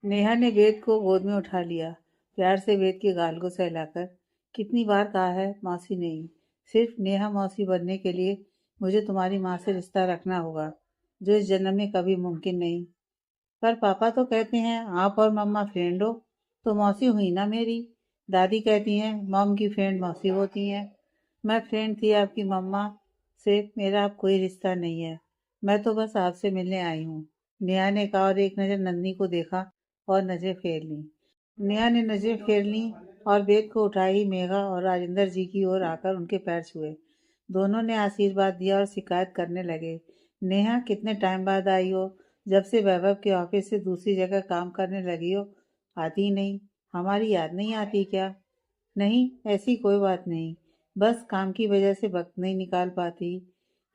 नेहा ने वेद को गोद में उठा लिया। प्यार से वेद के गाल को सहलाकर, कितनी बार कहा है मौसी नहीं, सिर्फ नेहा मौसी बनने के लिए मुझे तुम्हारी माँ से रिश्ता रखना होगा, जो इस जन्म में कभी मुमकिन नहीं। पर पापा तो कहते हैं आप और मम्मा फ्रेंड हो, तो मौसी हुई ना मेरी। दादी कहती हैं मॉम की फ्रेंड मौसी होती हैं। मैं फ्रेंड थी आपकी मम्मा से, मेरा अब कोई रिश्ता नहीं है। मैं तो बस आपसे मिलने आई हूँ। नेहा ने कहा और एक नज़र नन्ही को देखा और नजरें फेर ली। नेहा ने नजरें फेर ली और बेद को उठाई। मेघा और राजेंद्र जी की ओर आकर उनके पैर छुए। दोनों ने आशीर्वाद दिया और शिकायत करने लगे। नेहा कितने टाइम बाद आई हो, जब से वैभव के ऑफिस से दूसरी जगह काम करने लगी हो, आती ही नहीं। हमारी याद नहीं आती क्या? नहीं, ऐसी कोई बात नहीं, बस काम की वजह से वक्त नहीं निकाल पाती।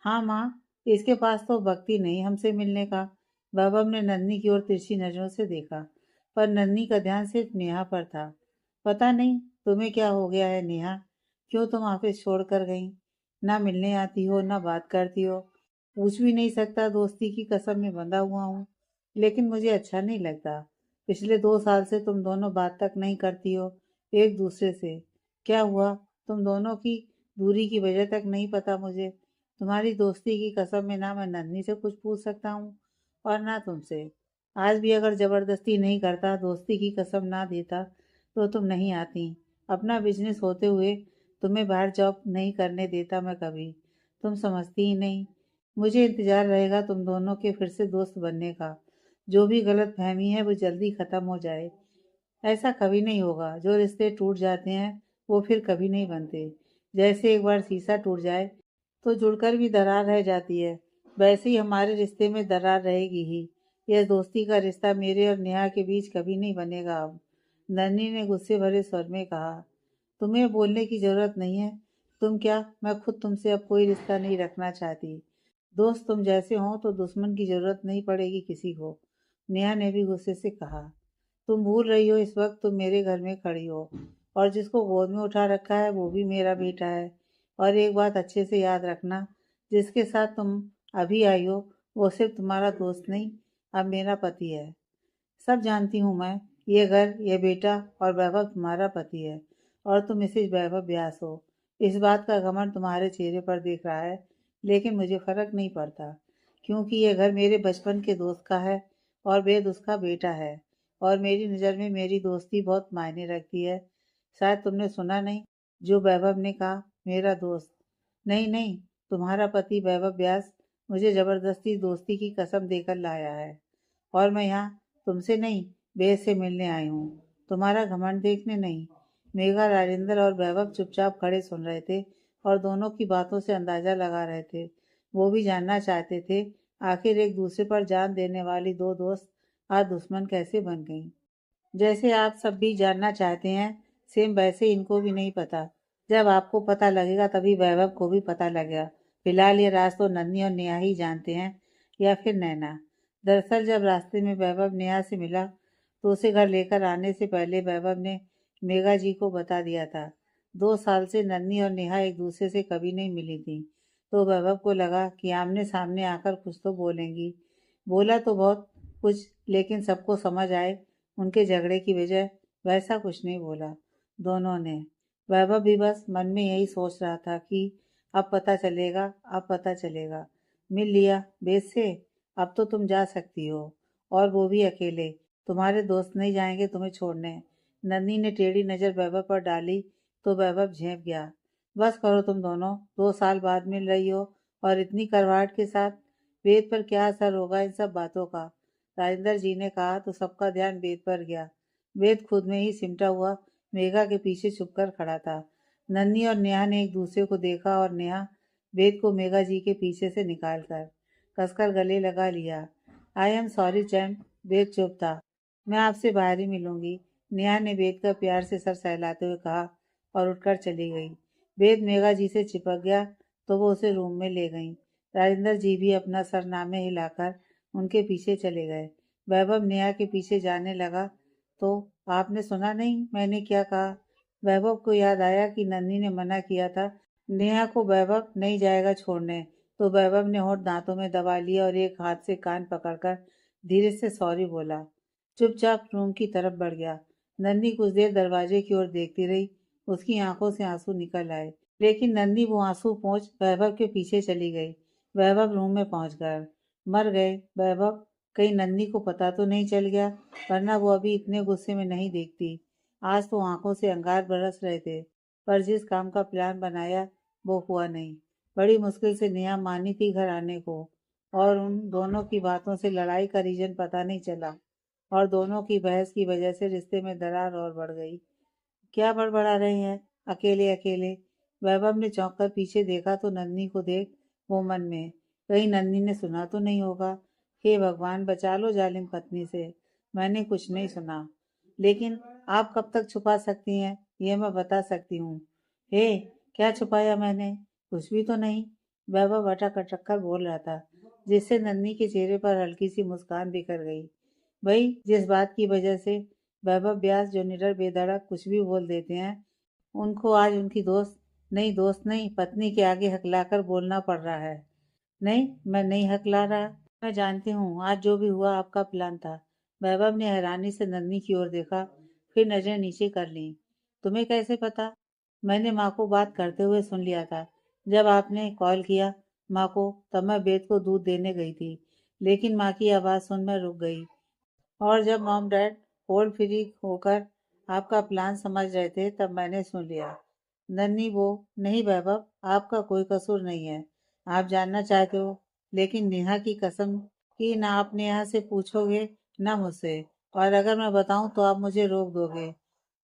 हाँ माँ, इसके पास तो वक्त ही नहीं हमसे मिलने का। वैभव ने नन्ही की ओर तिरछी नजरों से देखा, पर नन्ही का ध्यान सिर्फ नेहा पर था। पता नहीं तुम्हें क्या हो गया है नेहा, क्यों तुम ऑफिस छोड़ कर गई? ना मिलने आती हो, ना बात करती हो। पूछ भी नहीं सकता, दोस्ती की कसम में बंधा हुआ हूँ, लेकिन मुझे अच्छा नहीं लगता। पिछले 2 साल से तुम दोनों बात तक नहीं करती हो एक दूसरे से। क्या हुआ? तुम दोनों की दूरी की वजह तक नहीं पता मुझे। तुम्हारी दोस्ती की कसम में ना मैं नन्ही से कुछ पूछ सकता हूँ और ना तुमसे। आज भी अगर जबरदस्ती नहीं करता, दोस्ती की कसम ना देता, तो तुम नहीं आती। अपना बिजनेस होते हुए तुम्हें बाहर जॉब नहीं करने देता मैं कभी। तुम समझती ही नहीं। मुझे इंतजार रहेगा तुम दोनों के फिर से दोस्त बनने का। जो भी गलत फहमी है वो जल्दी खत्म हो जाए। ऐसा कभी नहीं होगा। जो रिश्ते टूट जाते हैं वो फिर कभी नहीं बनते। जैसे एक बार शीशा टूट जाए तो जुड़कर भी दरार रह जाती है, वैसे ही हमारे रिश्ते में दरार रहेगी ही। यह दोस्ती का रिश्ता मेरे और नेहा के बीच कभी नहीं बनेगा अब। नन्ही ने गुस्से भरे स्वर में कहा। तुम्हें बोलने की जरूरत नहीं है। तुम क्या, मैं खुद तुमसे अब कोई रिश्ता नहीं रखना चाहती। दोस्त तुम जैसे हो तो दुश्मन की जरूरत नहीं पड़ेगी किसी को। नेहा ने भी गुस्से से कहा। तुम भूल रही हो इस वक्त तुम मेरे घर में खड़ी हो, और जिसको गोद में उठा रखा है वो भी मेरा बेटा है। और एक बात अच्छे से याद रखना, जिसके साथ तुम अभी आई हो वो सिर्फ तुम्हारा दोस्त नहीं, अब मेरा पति है। सब जानती हूँ मैं। ये घर, ये बेटा और वैभव तुम्हारा पति है, और तुम मिसेज वैभव व्यास हो। इस बात का घमंड तुम्हारे चेहरे पर दिख रहा है, लेकिन मुझे फर्क नहीं पड़ता, क्योंकि ये घर मेरे बचपन के दोस्त का है और वेद उसका बेटा है। और मेरी नज़र में मेरी दोस्ती बहुत मायने रखती है। शायद तुमने सुना नहीं जो वैभव ने कहा, मेरा दोस्त। नहीं नहीं, तुम्हारा पति वैभव व्यास मुझे जबरदस्ती दोस्ती की कसम देकर लाया है, और मैं यहाँ तुमसे नहीं, वेद से मिलने आई हूँ, तुम्हारा घमंड देखने नहीं। मेघा, राजेंद्र और वैभव चुपचाप खड़े सुन रहे थे और दोनों की बातों से अंदाजा लगा रहे थे। वो भी जानना चाहते थे आखिर एक दूसरे पर जान देने वाली दो दोस्त आज दुश्मन कैसे बन गईं। जैसे आप सब भी जानना चाहते हैं, सेम वैसे इनको भी नहीं पता। जब आपको पता लगेगा तभी वैभव को भी पता लगेगा। फिलहाल ये राज तो नन्ही और नेहा ही जानते हैं, या फिर नैना। दरअसल जब रास्ते में वैभव नेहा से मिला तो उसे घर लेकर आने से पहले वैभव ने मेघा जी को बता दिया था। 2 साल से नन्ही और नेहा एक दूसरे से कभी नहीं मिली थी, तो वैभव को लगा कि आमने सामने आकर कुछ तो बोलेंगी। बोला तो बहुत कुछ, लेकिन सबको समझ आए उनके झगड़े की वजह, वैसा कुछ नहीं बोला दोनों ने। वैभव भी बस मन में यही सोच रहा था कि अब पता चलेगा, अब पता चलेगा। मिल लिया बेस से, अब तो तुम जा सकती हो, और वो भी अकेले। तुम्हारे दोस्त नहीं जाएंगे तुम्हें छोड़ने। नन्ही ने टेढ़ी नजर वैभव पर डाली तो वैभव झेंप गया। बस करो तुम दोनों, 2 साल बाद मिल रही हो और इतनी करवाहट के साथ। वेद पर क्या असर होगा इन सब बातों का? राजेंद्र जी ने कहा तो सबका ध्यान वेद पर गया। वेद खुद में ही सिमटा हुआ मेघा के पीछे छुपकर खड़ा था। नन्ही और नेहा ने एक दूसरे को देखा और नेहा वेद को मेघा जी के पीछे से निकालकर कसकर गले लगा लिया। I am sorry champ. Ved चुप था। मैं आपसे बाहर ही मिलूंगी, नेहा ने वेद का प्यार से सर सहलाते हुए कहा और उठकर चली गई। वेद मेघा जी से चिपक गया तो वो उसे रूम में ले गई। राजेंद्र जी भी अपना सरनामे हिलाकर उनके पीछे चले गए। वैभव नेहा के पीछे जाने लगा तो, आपने सुना नहीं मैंने क्या कहा? वैभव को याद आया कि नन्ही ने मना किया था नेहा को वैभव नहीं जाएगा छोड़ने। तो वैभव ने होठ दांतों में दबा लिया और एक हाथ से कान पकड़कर धीरे से सॉरी बोला। चुपचाप रूम की तरफ बढ़ गया। नन्ही कुछ देर दरवाजे की ओर देखती रही। उसकी आंखों से आंसू निकल आए, लेकिन नन्ही वो आंसू पोंछ वैभव के पीछे चली गई। वैभव रूम में पहुंच गए। मर गए वैभव, कहीं नन्ही को पता तो नहीं चल गया, वरना वो अभी इतने गुस्से में नहीं देखती। आज तो आंखों से अंगार बरस रहे थे, पर जिस काम का प्लान बनाया वो हुआ नहीं। बड़ी मुश्किल से नेहा मानी थी घर आने को, और उन दोनों की बातों से लड़ाई का रीजन पता नहीं चला, और दोनों की बहस की वजह से रिश्ते में दरार और बढ़ गई। क्या बड़बड़ा रहे हैं अकेले अकेले? वैभव ने चौंक कर पीछे देखा तो नन्ही को देख वो मन में, कहीं नन्ही ने सुना तो नहीं होगा। हे भगवान, बचा लो जालिम पत्नी से, मैंने कुछ नहीं सुना। लेकिन आप कब तक छुपा सकती हैं, ये मैं बता सकती हूँ। हे, क्या छुपाया मैंने? कुछ भी तो नहीं, वैभव अटक अटक कर बोल रहा था, जिससे नन्ही के चेहरे पर हल्की सी मुस्कान बिखर गई। वही जिस बात की वजह से वैभव व्यास जो निडर बेधड़क कुछ भी बोल देते हैं, उनको आज उनकी दोस्त नहीं पत्नी के आगे हकलाकर बोलना पड़ रहा है। नहीं, मैं नहीं हकला रहा। मैं जानती हूँ आज जो भी हुआ आपका प्लान था। वैभव ने हैरानी से नन्ही की ओर देखा, फिर नजरें नीचे कर लीं। तुम्हें कैसे पता? मैंने माँ को बात करते हुए सुन लिया था। जब आपने कॉल किया माँ को, तब मैं बेद को दूध देने गई थी, लेकिन माँ की आवाज़ सुन मैं रुक गई। और जब मॉम डैड होल्ड फ्री होकर आपका प्लान समझ रहे थे, तब मैंने सुन लिया। नन्ही वो, नहीं वैभव, आपका कोई कसूर नहीं है। आप जानना चाहते हो, लेकिन नेहा की कसम कि ना आप नेहा से पूछोगे ना मुझसे, और अगर मैं बताऊं तो आप मुझे रोक दोगे।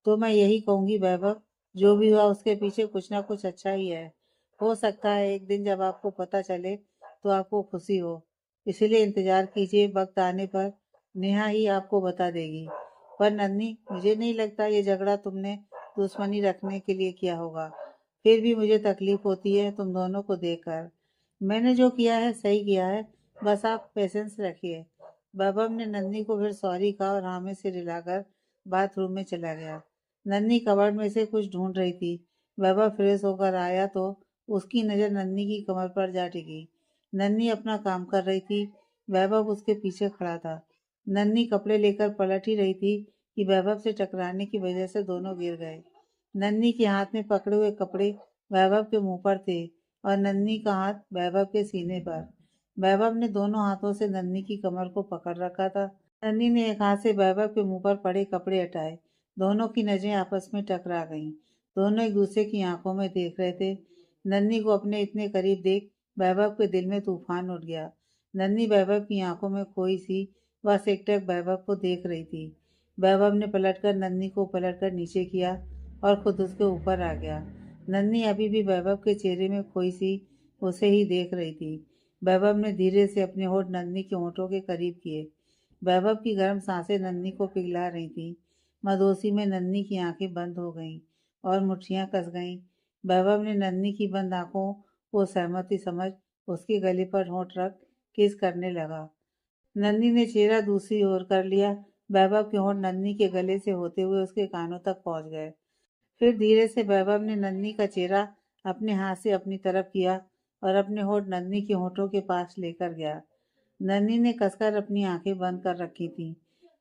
तो मैं यही कहूंगी वैभव, जो भी हुआ उसके पीछे कुछ ना कुछ अच्छा ही है। हो सकता है एक दिन जब आपको पता चले तो आपको खुशी हो। इसीलिए इंतजार कीजिए, वक्त आने पर नेहा ही आपको बता देगी। पर नन्ही, मुझे नहीं लगता ये झगड़ा तुमने दुश्मनी रखने के लिए किया होगा। फिर भी मुझे तकलीफ होती है तुम दोनों को देखकर। मैंने जो किया है सही किया है, बस आप पेशेंस रखिए। वैभव ने नन्ही को फिर सॉरी कहा और हाँ में सिर हिलाकर बाथरूम में चला गया। नन्ही कबर्ड में से कुछ ढूंढ रही थी। वैभव फ्रेश होकर आया तो उसकी नजर नन्ही की कमर पर जा टिकी। नन्ही अपना काम कर रही थी, वैभव उसके पीछे खड़ा था। नन्ही कपड़े लेकर पलट ही रही थी कि वैभव से टकराने की वजह से दोनों गिर गए। नन्ही के हाथ में पकड़े हुए कपड़े वैभव के मुंह पर थे, और नन्ही का हाथ वैभव के सीने पर। वैभव ने दोनों हाथों से नन्ही की कमर को पकड़ रखा था। नन्ही ने एक हाथ से वैभव के मुंह पर पड़े कपड़े हटाए। दोनों की नजरें आपस में टकरा गईं। दोनों एक दूसरे की आंखों में देख रहे थे। नन्ही को अपने इतने करीब देख वैभव के दिल में तूफान उठ गया। नन्ही वैभव की आंखों में खोई सी बस एकटक वैभव को देख रही थी। वैभव ने पलटकर नन्ही को पलटकर नीचे किया और खुद उसके ऊपर आ गया। नन्ही अभी भी वैभव के चेहरे में खोई सी उसे ही देख रही थी। वैभव ने धीरे से अपने होठ नन्ही के होठों के करीब किए। वैभव की गर्म सांसें नन्ही को पिघला रही थीं। मदोसी में नन्ही की आंखें बंद हो गईं और मुट्ठियां कस गईं। वैभव ने नन्ही की बंद आंखों को सहमति समझ उसके गले पर होंठ रख किस करने लगा। नन्ही ने चेहरा दूसरी ओर कर लिया। वैभव के होंठ नन्ही के गले से होते हुए उसके कानों तक पहुंच गए। फिर धीरे से वैभव ने नन्ही का चेहरा अपने हाथ से अपनी तरफ किया और अपने होंठ नन्ही के होठों के पास लेकर गया। नन्ही ने कसकर अपनी आंखें बंद कर रखी थीं।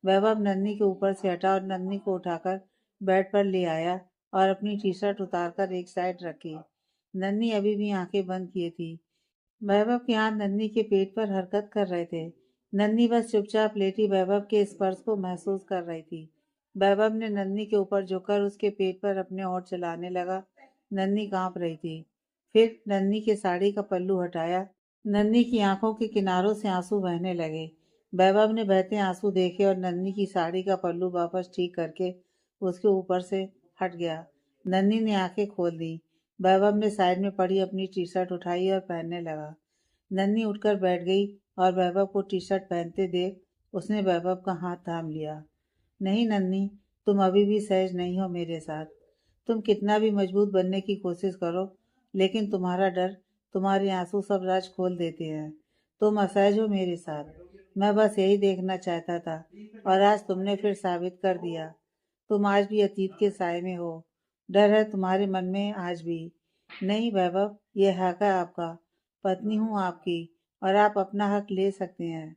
वैभव नन्ही के ऊपर से हटा और नन्ही को उठाकर बेड पर ले आया और अपनी टी शर्ट उतारकर एक साइड रखी। नन्ही अभी भी आंखें बंद किए थी। वैभव के हाथ नन्ही के पेट पर हरकत कर रहे थे। नन्ही बस चुपचाप लेटी वैभव के स्पर्श को महसूस कर रही थी। वैभव ने नन्ही के ऊपर झुककर उसके पेट पर अपने होंठ चलाने लगा। नन्ही कांप रही थी। फिर नन्ही के साड़ी का पल्लू हटाया। नन्ही की आंखों के किनारों से आंसू बहने लगे। वैभव ने बहते आंसू देखे और नन्ही की साड़ी का पल्लू वापस ठीक करके उसके ऊपर से हट गया। नन्ही ने आंखें खोल दी। वैभव ने साइड में पड़ी अपनी टी शर्ट उठाई और पहनने लगा। नन्ही उठकर बैठ गई और वैभव को टी शर्ट पहनते देख उसने वैभव का हाथ थाम लिया। नहीं नन्ही, तुम अभी भी सहज नहीं हो मेरे साथ। तुम कितना भी मजबूत बनने की कोशिश करो, लेकिन तुम्हारा डर, तुम्हारे आंसू सब राज खोल देते हैं। तुम असहज हो मेरे साथ। मैं बस यही देखना चाहता था, और आज तुमने फिर साबित कर दिया। तुम आज भी अतीत के साए में हो। डर है तुम्हारे मन में आज भी। नहीं वैभव, यह हक है आपका। पत्नी हूँ आपकी, और आप अपना हक ले सकते हैं।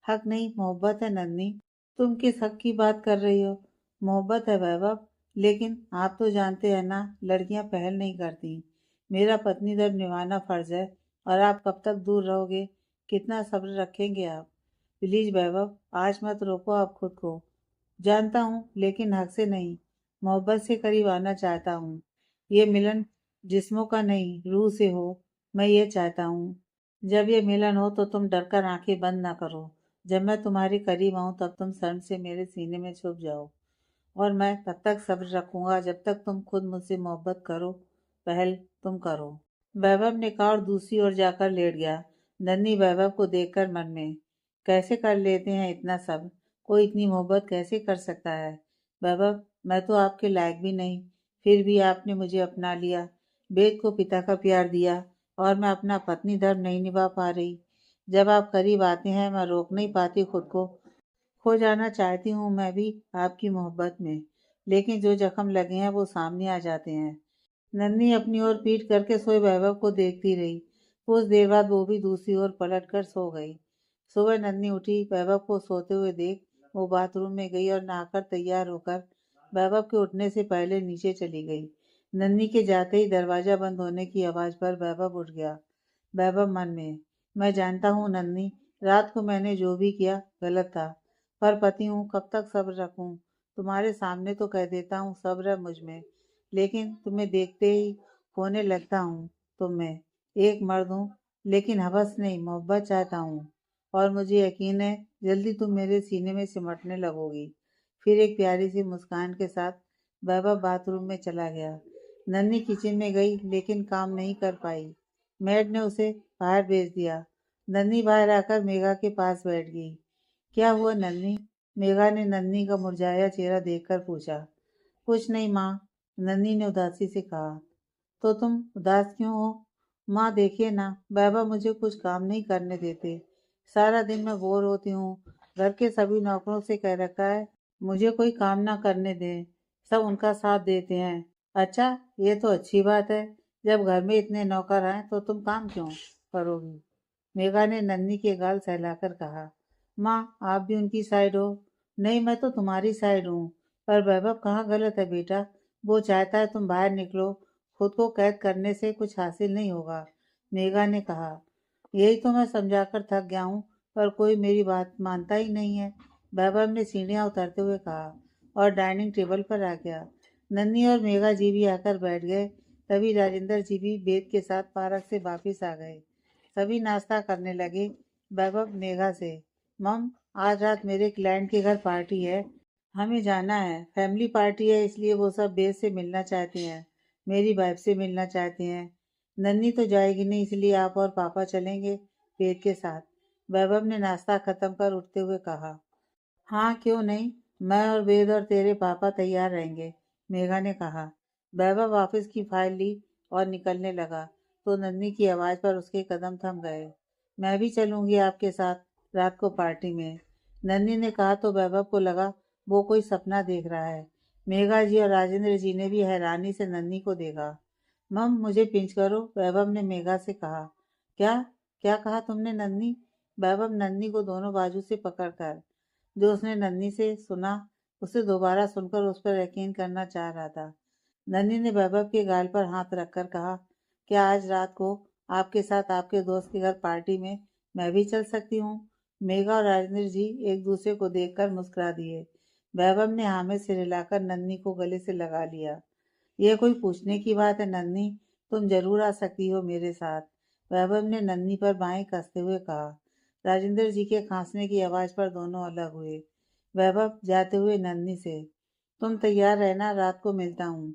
हक नहीं, मोहब्बत है नन्ही। तुम किस हक की बात कर रही हो? मोहब्बत है वैभव, लेकिन आप तो जानते हैं ना, लड़कियां पहल नहीं करती। मेरा पत्नी दर्द निभाना फर्ज है, और आप कब तक दूर रहोगे? कितना सब्र रखेंगे आप? प्लीज वैभव, आज मत रोको आप खुद को। जानता हूँ, लेकिन हक से नहीं, मोहब्बत से करीब आना चाहता हूँ। ये मिलन जिस्मों का नहीं, रूह से हो, मैं ये चाहता हूँ। जब ये मिलन हो तो तुम डरकर आंखें बंद ना करो। जब मैं तुम्हारे करीब आऊं तब तुम शर्म से मेरे सीने में छुप जाओ, और मैं तब तक सब्र रखूंगा जब तक तुम खुद मुझसे मोहब्बत करो। पहल तुम करो। वैभव ने कहा और दूसरी ओर जाकर लेट गया। नन्ही वैभव को देखकर मन में, कैसे कर लेते हैं इतना सब? कोई इतनी मोहब्बत कैसे कर सकता है? वैभव, मैं तो आपके लायक भी नहीं, फिर भी आपने मुझे अपना लिया। वेद को पिता का प्यार दिया, और मैं अपना पत्नी धर्म नहीं निभा पा रही। जब आप करीब आते हैं मैं रोक नहीं पाती खुद को। खो जाना चाहती हूँ मैं भी आपकी मोहब्बत में, लेकिन जो जख्म लगे हैं वो सामने आ जाते हैं। नन्ही अपनी ओर पीट करके सोए वैभव को देखती रही। कुछ देर बाद वो भी दूसरी ओर पलट कर सो गई। सुबह नन्ही उठी, वैभव को सोते हुए देख वो बाथरूम में गई और नहाकर तैयार होकर वैभव के उठने से पहले नीचे चली गई। नन्ही के जाते ही दरवाजा बंद होने की आवाज पर वैभव उठ गया। वैभव मन में, मैं जानता हूँ नन्ही, रात को मैंने जो भी किया गलत था, पर पति हूँ, कब तक सब्र रखूं? तुम्हारे सामने तो कह देता हूँ सब्र है मुझ में, लेकिन तुम्हें देखते ही होने लगता हूँ। तुम में एक मर्द हूँ, लेकिन हवस नहीं, मोहब्बत चाहता हूँ, और मुझे यकीन है जल्दी तुम मेरे सीने में सिमटने लगोगी। फिर एक प्यारी सी मुस्कान के साथ वैभव बाथरूम में चला गया। नन्ही किचन में गई, लेकिन काम नहीं कर पाई। मेड ने उसे बाहर भेज दिया। नन्ही बाहर आकर मेघा के पास बैठ गई। क्या हुआ नन्ही? मेघा ने नन्ही का मुरझाया चेहरा देखकर पूछा। कुछ नहीं माँ, नन्ही ने उदासी से कहा। तो तुम उदास क्यों हो? माँ देखिए ना, बाबा मुझे कुछ काम नहीं करने देते। सारा दिन मैं बोर होती हूँ। घर के सभी नौकरों से कह रखा है मुझे कोई काम ना करने दें। सब उनका साथ देते हैं। अच्छा, ये तो अच्छी बात है। जब घर में इतने नौकर हैं तो तुम काम क्यों करोगी? मेघा ने नन्ही के गाल सहलाकर कहा। माँ, आप भी उनकी साइड हो? नहीं, मैं तो तुम्हारी साइड हूँ। पर वैभव कहाँ गलत है बेटा? वो चाहता है तुम बाहर निकलो। खुद को कैद करने से कुछ हासिल नहीं होगा। मेघा ने कहा। यही तो मैं समझाकर थक गया हूँ, पर कोई मेरी बात मानता ही नहीं है। वैभव ने सीढ़ियाँ उतरते हुए कहा, और डाइनिंग टेबल पर आ गया। नन्ही और मेघा जी भी आकर बैठ गए। तभी राजेंद्र जी भी वेद के साथ पार्क से वापिस आ गए। सभी नाश्ता करने लगे। वैभव मेघा से, मम, आज रात मेरे क्लाइंट के घर पार्टी है, हमें जाना है। फैमिली पार्टी है, इसलिए वो सब वेद से मिलना चाहते हैं, मेरी वाइफ से मिलना चाहते हैं। नन्ही तो जाएगी नहीं, इसलिए आप और पापा चलेंगे वेद के साथ। वैभव ने नाश्ता खत्म कर उठते हुए कहा। हाँ, क्यों नहीं, मैं और वेद और तेरे पापा तैयार रहेंगे, मेघा ने कहा। वैभव ऑफिस की फाइल ली और निकलने लगा, तो नन्ही की आवाज पर उसके कदम थम गए। मैं भी चलूंगी आपके साथ रात को पार्टी में, नन्ही ने कहा, तो वैभव को लगा वो कोई सपना देख रहा है। मेघा जी और राजेंद्र जी ने भी हैरानी से नन्ही को देखा। मम, मुझे पिंच करो, वैभव ने मेघा से कहा। क्या? क्या कहा तुमने नन्ही? वैभव नन्ही को दोनों बाजू से पकड़कर, जो उसने नन्ही से सुना, उसे दोबारा सुनकर उस पर यकीन करना चाह रहा था। नन्ही ने वैभव के गाल पर हाथ रखकर कहा, क्या आज रात को आपके साथ आपके दोस्त के घर पार्टी में मैं भी चल सकती हूँ? मेघा और राजेंद्र जी एक दूसरे को देखकर मुस्कुरा दिए। वैभव ने हाँ में सिर हिलाकर नन्ही को गले से लगा लिया। यह कोई पूछने की बात है नन्ही, तुम जरूर आ सकती हो मेरे साथ, वैभव ने नन्ही पर बाहें कसते हुए कहा। राजेंद्र जी के खांसने की आवाज पर दोनों अलग हुए। वैभव जाते हुए नन्ही से, तुम तैयार रहना, रात को मिलता हूँ।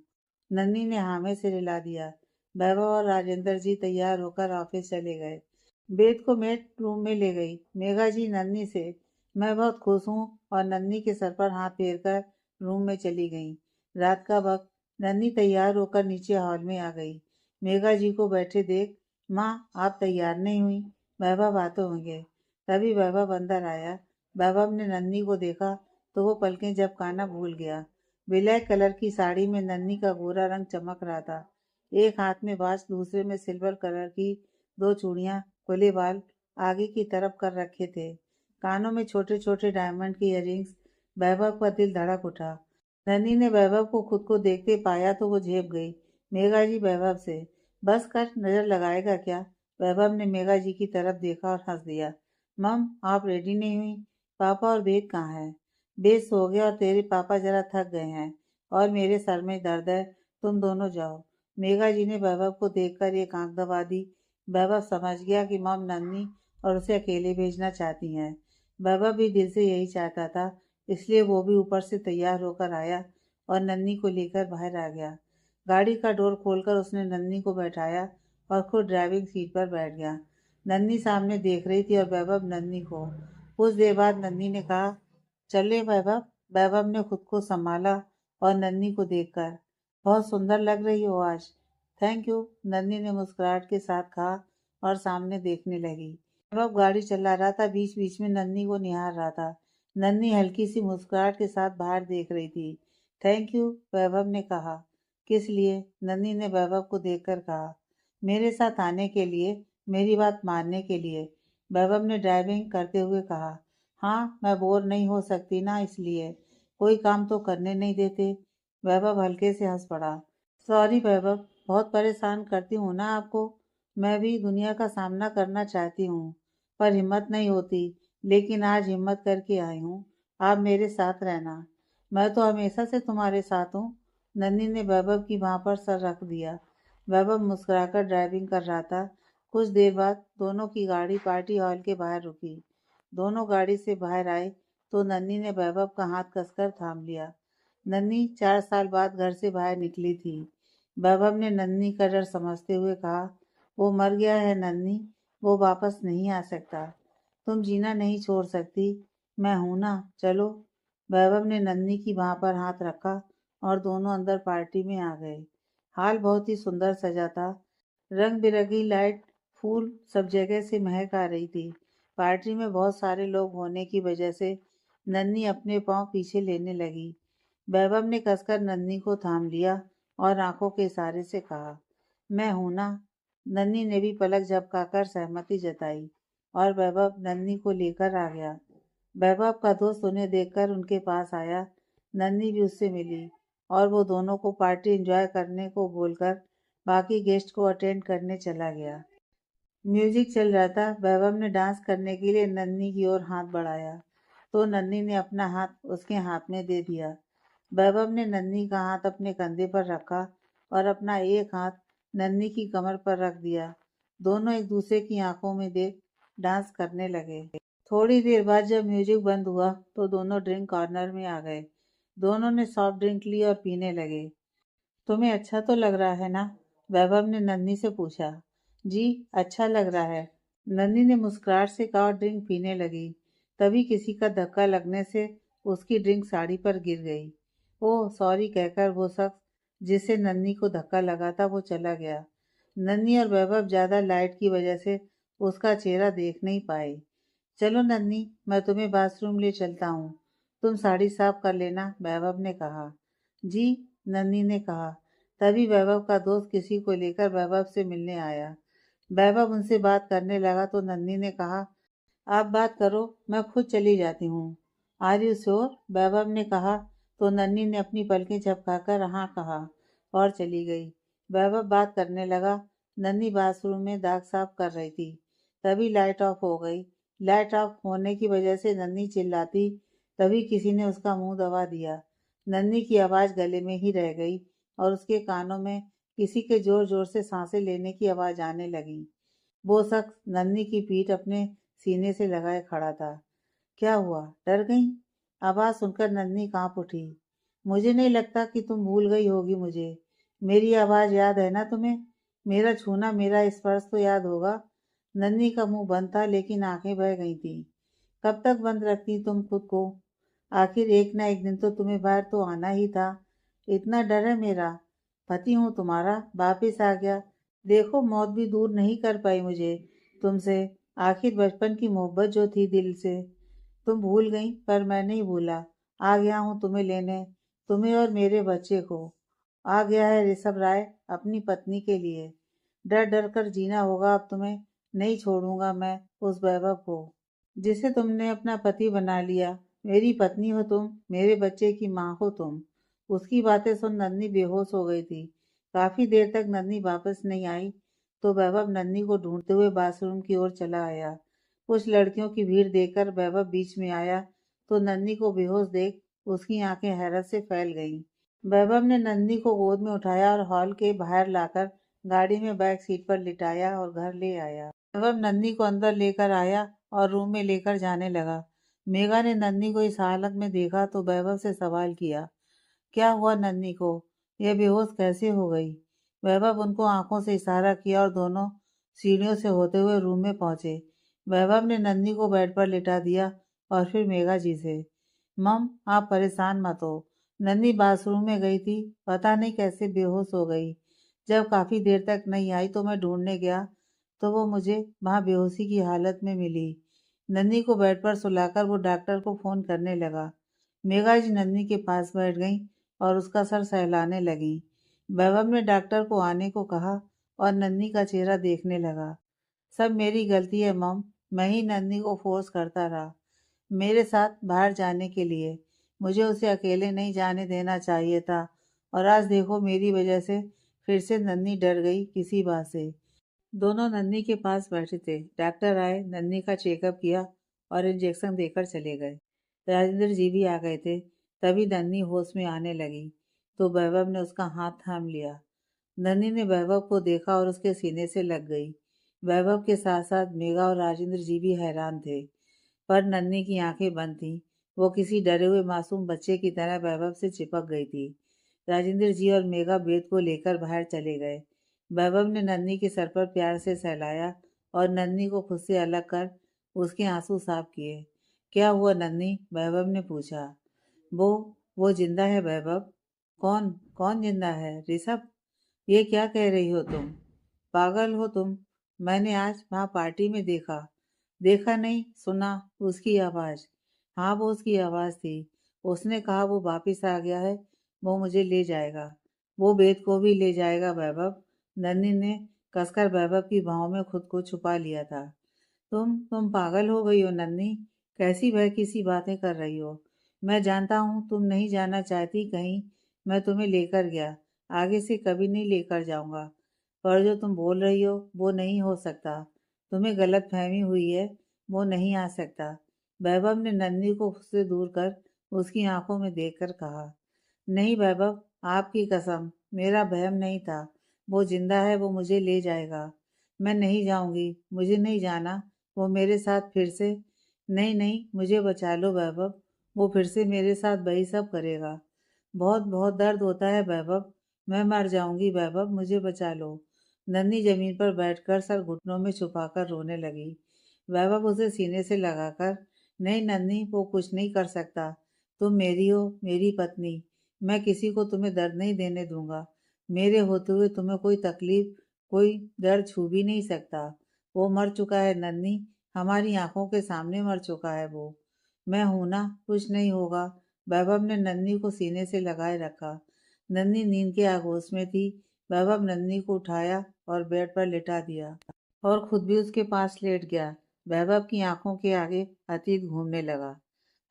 नन्ही ने हाँ में सिर हिला दिया। वैभव और राजेंद्र जी तैयार होकर ऑफिस चले गए। वेद को मेड रूम में ले गई। मेघा जी नन्ही से, मैं बहुत खुश हूँ, और नन्ही के सर पर हाथ फेरकर रूम में चली गई। रात का वक्त। नन्ही तैयार होकर नीचे हॉल में आ गई। मेघा जी को बैठे देख, माँ, आप तैयार नहीं हुई? वैभव आते होंगे। तभी वैभव अंदर आया। वैभव ने नन्ही को देखा तो वो पलकें झपकाना भूल गया। ब्लैक कलर की साड़ी में नन्ही का गोरा रंग चमक रहा था। एक हाथ में वॉच, दूसरे में सिल्वर कलर की दो चूड़ियां, खुले बाल आगे की तरफ कर रखे थे। कानों में छोटे छोटे डायमंड की इयररिंग्स, वैभव का दिल धड़क उठा। नन्ही ने वैभव को खुद को देखते पाया तो वो झेप गई। मेघा जी वैभव से, बस कर, नजर लगाएगा क्या? वैभव ने मेघा जी की तरफ देखा और हंस दिया। मम, आप रेडी नहीं हुई? पापा और बेद कहाँ है? बेद सो गया और तेरे पापा जरा थक गए हैं और मेरे सर में दर्द है। तुम दोनों जाओ। मेघा जी ने वैभव को देखकर एक आंख दबा दी। वैभव समझ गया कि मम नन्ही और उसे अकेले भेजना चाहती हैं। वैभव भी दिल से यही चाहता था, इसलिए वो भी ऊपर से तैयार होकर आया और नन्ही को लेकर बाहर आ गया। गाड़ी का डोर खोलकर उसने नन्ही को बैठाया और खुद ड्राइविंग सीट पर बैठ गया। नन्ही सामने देख रही थी और वैभव नन्ही को। कुछ देर बाद नन्ही ने कहा, चले वैभव। वैभव ने खुद को संभाला और नन्ही को देखकर, बहुत सुंदर लग रही हो आज। थैंक यू, नन्ही ने मुस्कुराहट के साथ कहा और सामने देखने लगी। वैभव गाड़ी चला रहा था, बीच बीच में नन्ही को निहार रहा था। नन्ही हल्की सी मुस्कुराहट के साथ बाहर देख रही थी। थैंक यू, वैभव ने कहा। किस लिए? नन्ही ने वैभव को देखकर कहा। मेरे साथ आने के लिए, मेरी बात मानने के लिए, वैभव ने ड्राइविंग करते हुए कहा। हाँ, मैं बोर नहीं हो सकती ना, इसलिए। कोई काम तो करने नहीं देते। वैभव हल्के से हंस पड़ा। सॉरी वैभव, बहुत परेशान करती हूँ ना आपको। मैं भी दुनिया का सामना करना चाहती हूँ, पर हिम्मत नहीं होती। लेकिन आज हिम्मत करके आई हूँ। आप मेरे साथ रहना। मैं तो हमेशा से तुम्हारे साथ हूँ। नन्ही ने वैभव की बाह पर सर रख दिया। वैभव मुस्कुराकर ड्राइविंग कर रहा था। कुछ देर बाद दोनों की गाड़ी पार्टी हॉल के बाहर रुकी। दोनों गाड़ी से बाहर आए तो नन्ही ने वैभव का हाथ कसकर थाम लिया। नन्ही 4 साल बाद घर से बाहर निकली थी। वैभव ने नन्ही का डर समझते हुए कहा, वो मर गया है नन्ही, वो वापस नहीं आ सकता। तुम जीना नहीं छोड़ सकती, मैं हूं ना, चलो। वैभव ने नन्ही की बाह पर हाथ रखा और दोनों अंदर पार्टी में आ गए। हाल बहुत ही सुंदर सजा था। रंग बिरंगी लाइट, फूल सब जगह से महक आ रही थी। पार्टी में बहुत सारे लोग होने की वजह से नन्ही अपने पांव पीछे लेने लगी। वैभव ने कसकर नन्ही को थाम लिया और आंखों के इशारे से कहा, मैं हूं ना। नन्ही ने भी पलक झपकाकर सहमति जताई और वैभव नन्ही को लेकर आ गया। वैभव का दोस्त उन्हें देखकर उनके पास आया। नन्ही भी उससे मिली और वो दोनों को पार्टी एंजॉय करने को बोलकर बाकी गेस्ट को अटेंड करने चला गया। म्यूजिक चल रहा था। वैभव ने डांस करने के लिए नन्ही की ओर हाथ बढ़ाया तो नन्ही ने अपना हाथ उसके हाथ में दे दिया। वैभव ने नन्ही का हाथ अपने कंधे पर रखा और अपना एक हाथ नन्ही की कमर पर रख दिया। दोनों एक दूसरे की आंखों में देख डांस करने लगे। थोड़ी देर बाद जब म्यूजिक बंद हुआ तो दोनों ड्रिंक कॉर्नर में आ गए। दोनों ने सॉफ्ट ड्रिंक ली और पीने लगे। तुम्हें अच्छा तो लग रहा है ना? वैभव ने नन्ही से पूछा। जी, अच्छा लग रहा है, नन्ही ने मुस्कुराहट से कहा और ड्रिंक पीने लगी। तभी किसी का धक्का लगने से उसकी ड्रिंक साड़ी पर गिर गई। ओह सॉरी कहकर वो शख्स जिसे नन्ही को धक्का लगा था वो चला गया। नन्ही और वैभव ज्यादा लाइट की वजह से उसका चेहरा देख नहीं पाए। चलो नन्ही, मैं तुम्हें बाथरूम ले चलता हूँ, तुम साड़ी साफ कर लेना, वैभव ने कहा। जी, नन्ही ने कहा। तभी वैभव का दोस्त किसी को लेकर वैभव से मिलने आया। वैभव उनसे बात करने लगा तो नन्ही ने कहा, आप बात करो, मैं खुद चली जाती हूँ। Are you sure? वैभव ने कहा तो नन्ही ने अपनी पलकें झपकाकर हाँ कहा और चली गई। वैभव बात करने लगा। नन्ही बाथरूम में दाग साफ कर रही थी। तभी लाइट ऑफ हो गई। लाइट ऑफ होने की वजह से नन्ही चिल्लाती, तभी किसी ने उसका मुंह दबा दिया। नन्ही की आवाज गले में ही रह गई और उसके कानों में किसी के जोर जोर से सांसें लेने की आवाज आने लगी। वो शख्स नन्ही की पीठ अपने सीने से लगाए खड़ा था। क्या हुआ, डर गई? आवाज सुनकर नन्ही कांप उठी। मुझे नहीं लगता कि तुम भूल गई होगी मुझे। मेरी आवाज याद है ना तुम्हें? मेरा छूना, मेरा स्पर्श तो याद होगा। नन्ही का मुंह बंद था लेकिन आंखें बह गई थी। कब तक बंद रखती तुम खुद को? आखिर एक ना एक दिन तो तुम्हें बाहर तो आना ही था। इतना डर है मेरा? पति हूँ तुम्हारा, वापिस आ गया। देखो मौत भी दूर नहीं कर पाई मुझे तुमसे। आखिर बचपन की मोहब्बत जो थी दिल से, तुम भूल गई पर मैं नहीं भूला। आ गया हूँ तुम्हें लेने, तुम्हें और मेरे बच्चे को। आ गया है ऋषभ राय अपनी पत्नी के लिए। डर डर कर जीना होगा अब तुम्हें। नहीं छोड़ूंगा मैं उस वैभव को जिसे तुमने अपना पति बना लिया। मेरी पत्नी हो तुम, मेरे बच्चे की माँ हो तुम। उसकी बातें सुन नन्ही बेहोश हो गई थी। काफी देर तक नन्ही वापस नहीं आई तो वैभव नन्ही को ढूंढते हुए बाथरूम की ओर चला आया। कुछ लड़कियों की भीड़ देखकर वैभव बीच में आया तो नन्ही को बेहोश देख उसकी आंखें हैरत से फैल गईं। वैभव ने नन्ही को गोद में उठाया और हॉल के बाहर लाकर गाड़ी में बैक सीट पर लिटाया और घर ले आया। वैभव नन्ही को अंदर लेकर आया और रूम में लेकर जाने लगा। मेघा ने नन्ही को इस हालत में देखा तो वैभव से सवाल किया, क्या हुआ नन्ही को? यह बेहोश कैसे हो गई? वैभव उनको आंखों से इशारा किया और दोनों सीढ़ियों से होते हुए रूम में पहुंचे। वैभव ने नन्ही को बेड पर लिटा दिया और फिर मेघा जी से, मम आप परेशान मत हो। नन्ही बाथरूम में गई थी, पता नहीं कैसे बेहोश हो गई। जब काफी देर तक नहीं आई तो मैं ढूंढने गया तो वो मुझे वहां बेहोशी की हालत में मिली। नन्ही को बेड पर सुलाकर वो डॉक्टर को फोन करने लगा। मेघा जी नन्ही के पास बैठ गई और उसका सर सहलाने लगी। वैभव ने डॉक्टर को आने को कहा और नन्ही का चेहरा देखने लगा। सब मेरी गलती है मम, मैं ही नन्ही को फोर्स करता रहा मेरे साथ बाहर जाने के लिए। मुझे उसे अकेले नहीं जाने देना चाहिए था और आज देखो मेरी वजह से फिर से नन्ही डर गई किसी बात से। दोनों नन्ही के पास बैठे थे। डॉक्टर आए, नन्ही का चेकअप किया और इंजेक्शन देकर चले गए। राजेंद्र जी भी आ गए थे। तभी नन्ही होश में आने लगी तो वैभव ने उसका हाथ थाम लिया। नन्ही ने वैभव को देखा और उसके सीने से लग गई। वैभव के साथ साथ मेघा और राजेंद्र जी भी हैरान थे, पर नन्ही की आंखें बंद थीं। वो किसी डरे हुए मासूम बच्चे की तरह वैभव से चिपक गई थी। राजेंद्र जी और मेघा बेद को लेकर बाहर चले गए। वैभव ने नन्ही के सर पर प्यार से सहलाया और नन्ही को खुद से अलग कर उसके आंसू साफ किए। क्या हुआ नन्ही? वैभव ने पूछा। वो वो जिंदा है वैभव। कौन? कौन जिंदा है? ऋषभ? ये क्या कह रही हो तुम? पागल हो तुम। मैंने आज वहां पार्टी में देखा। देखा नहीं, सुना उसकी आवाज। हाँ, वो उसकी आवाज थी। उसने कहा वो वापिस आ गया है, वो मुझे ले जाएगा। वो वेद को भी ले जाएगा वैभव। नन्ही ने कसकर वैभव की बाहों में खुद को छुपा लिया था। तुम पागल हो गई हो नन्ही। कैसी भय किसी बातें कर रही हो। मैं जानता हूँ तुम नहीं जाना चाहती कहीं। मैं तुम्हें लेकर गया, आगे से कभी नहीं लेकर जाऊंगा। पर जो तुम बोल रही हो वो नहीं हो सकता। तुम्हें गलत फहमी हुई है, वो नहीं आ सकता। वैभव ने नन्ही को उससे दूर कर उसकी आंखों में देखकर कहा, नहीं वैभव, आपकी कसम, मेरा वहम नहीं था। वो जिंदा है, वो मुझे ले जाएगा। मैं नहीं जाऊंगी, मुझे नहीं जाना। वो मेरे साथ फिर से। नहीं नहीं, मुझे बचा लो वैभव। वो फिर से मेरे साथ वही सब करेगा। बहुत बहुत दर्द होता है वैभव। मैं मर जाऊंगी वैभव, मुझे बचा लो। नन्ही जमीन पर बैठकर सर घुटनों में छुपाकर रोने लगी। वैभव उसे सीने से लगाकर, नहीं नन्ही, वो कुछ नहीं कर सकता। तुम मेरी हो, मेरी पत्नी। मैं किसी को तुम्हें दर्द नहीं देने दूंगा। मेरे होते हुए तुम्हें कोई तकलीफ, कोई दर्द छू भी नहीं सकता। वो मर चुका है नन्ही, हमारी आंखों के सामने मर चुका है वो। मैं हूं ना, कुछ नहीं होगा। वैभव ने नन्ही को सीने से लगाए रखा। नन्ही नींद के आगोश में थी। वैभव नन्ही को उठाया और बेड पर लिटा दिया और खुद भी उसके पास लेट गया। वैभव की आंखों के आगे अतीत घूमने लगा।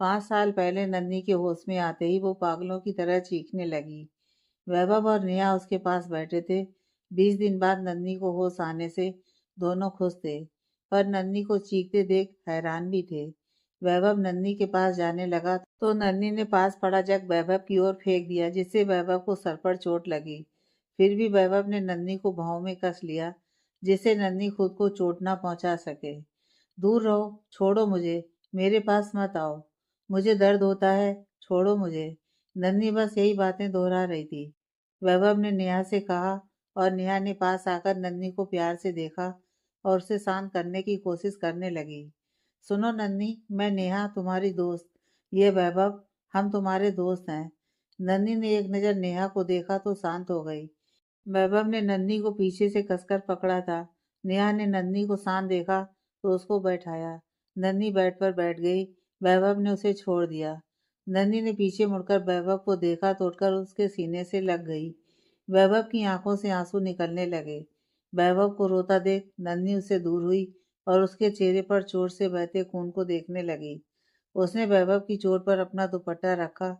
5 साल पहले नन्ही के होश में आते ही वो पागलों की तरह चीखने लगी। वैभव और नेहा उसके पास बैठे थे। 20 दिन बाद नन्ही को होश आने से दोनों खुश थे, पर नन्ही को चीखते देख हैरान भी थे। वैभव नन्ही के पास जाने लगा तो नन्ही ने पास पड़ा जग वैभव की ओर फेंक दिया, जिससे वैभव को सर पर चोट लगी। फिर भी वैभव ने नन्ही को बाहों में कस लिया, जिससे नन्ही खुद को चोट न पहुंचा सके। दूर रहो, छोड़ो मुझे, मेरे पास मत आओ, मुझे दर्द होता है, छोड़ो मुझे। नन्ही बस यही बातें दोहरा रही थी। वैभव ने नेहा से कहा और नेहा ने पास आकर नन्ही को प्यार से देखा और उसे शांत करने की कोशिश करने लगी। सुनो नन्ही, मैं नेहा तुम्हारी दोस्त। ये वैभव, हम तुम्हारे दोस्त हैं। नन्ही ने एक नज़र नेहा को देखा तो शांत हो गई। वैभव ने नन्ही को पीछे से कसकर पकड़ा था। नेहा ने नन्ही को शांत देखा तो उसको बैठाया। नन्ही बेड पर बैठ गई। वैभव ने उसे छोड़ दिया। नन्ही ने पीछे मुड़कर वैभव को देखा तो उठकर उसके सीने से लग गई। वैभव की आंखों से आंसू निकलने लगे। वैभव को रोता देख नन्ही उससे दूर हुई और उसके चेहरे पर चोट से बहते खून को देखने लगी। उसने वैभव की चोट पर अपना दुपट्टा रखा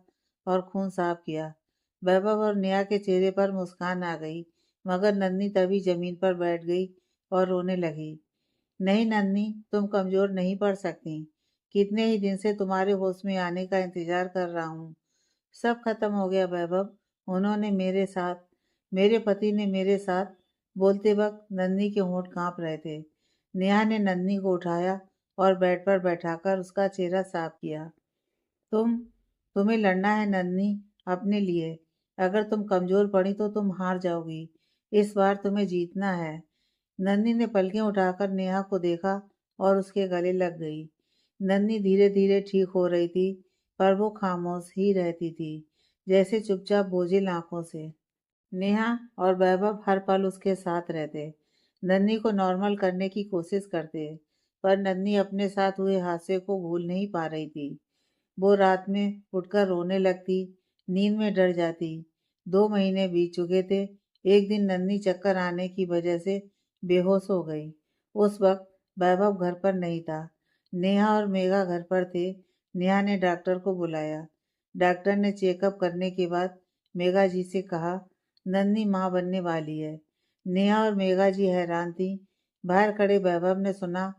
और खून साफ किया। वैभव और नेहा के चेहरे पर मुस्कान आ गई, मगर नन्ही तभी जमीन पर बैठ गई और रोने लगी। नहीं नन्ही, तुम कमजोर नहीं पड़ सकती। कितने ही दिन से तुम्हारे होश में आने का इंतजार कर रहा हूँ। सब खत्म हो गया वैभव। उन्होंने मेरे साथ, मेरे पति ने मेरे साथ। बोलते वक्त नन्ही के होंठ कांप रहे थे। नेहा ने नन्ही को उठाया और बेड पर बैठाकर उसका चेहरा साफ किया। तुम्हें लड़ना है नन्ही, अपने लिए। अगर तुम कमजोर पड़ी तो तुम हार जाओगी। इस बार तुम्हें जीतना है। नन्ही ने पलकें उठाकर नेहा को देखा और उसके गले लग गई। नन्ही धीरे धीरे ठीक हो रही थी, पर वो खामोश ही रहती थी, जैसे चुपचाप बोझिल आंखों से। नेहा और वैभव हर पल उसके साथ रहते, नन्ही को नॉर्मल करने की कोशिश करते, पर नन्ही अपने साथ हुए हादसे को भूल नहीं पा रही थी। वो रात में उठकर रोने लगती, नींद में डर जाती। 2 महीने बीत चुके थे। एक दिन नन्ही चक्कर आने की वजह से बेहोश हो गई। उस वक्त वैभव घर पर नहीं था। नेहा और मेघा घर पर थे। नेहा ने डॉक्टर को बुलाया। डॉक्टर ने चेकअप करने के बाद मेघा जी से कहा, नन्ही माँ बनने वाली है। नेहा और मेघा जी हैरान थी। बाहर खड़े वैभव ने सुना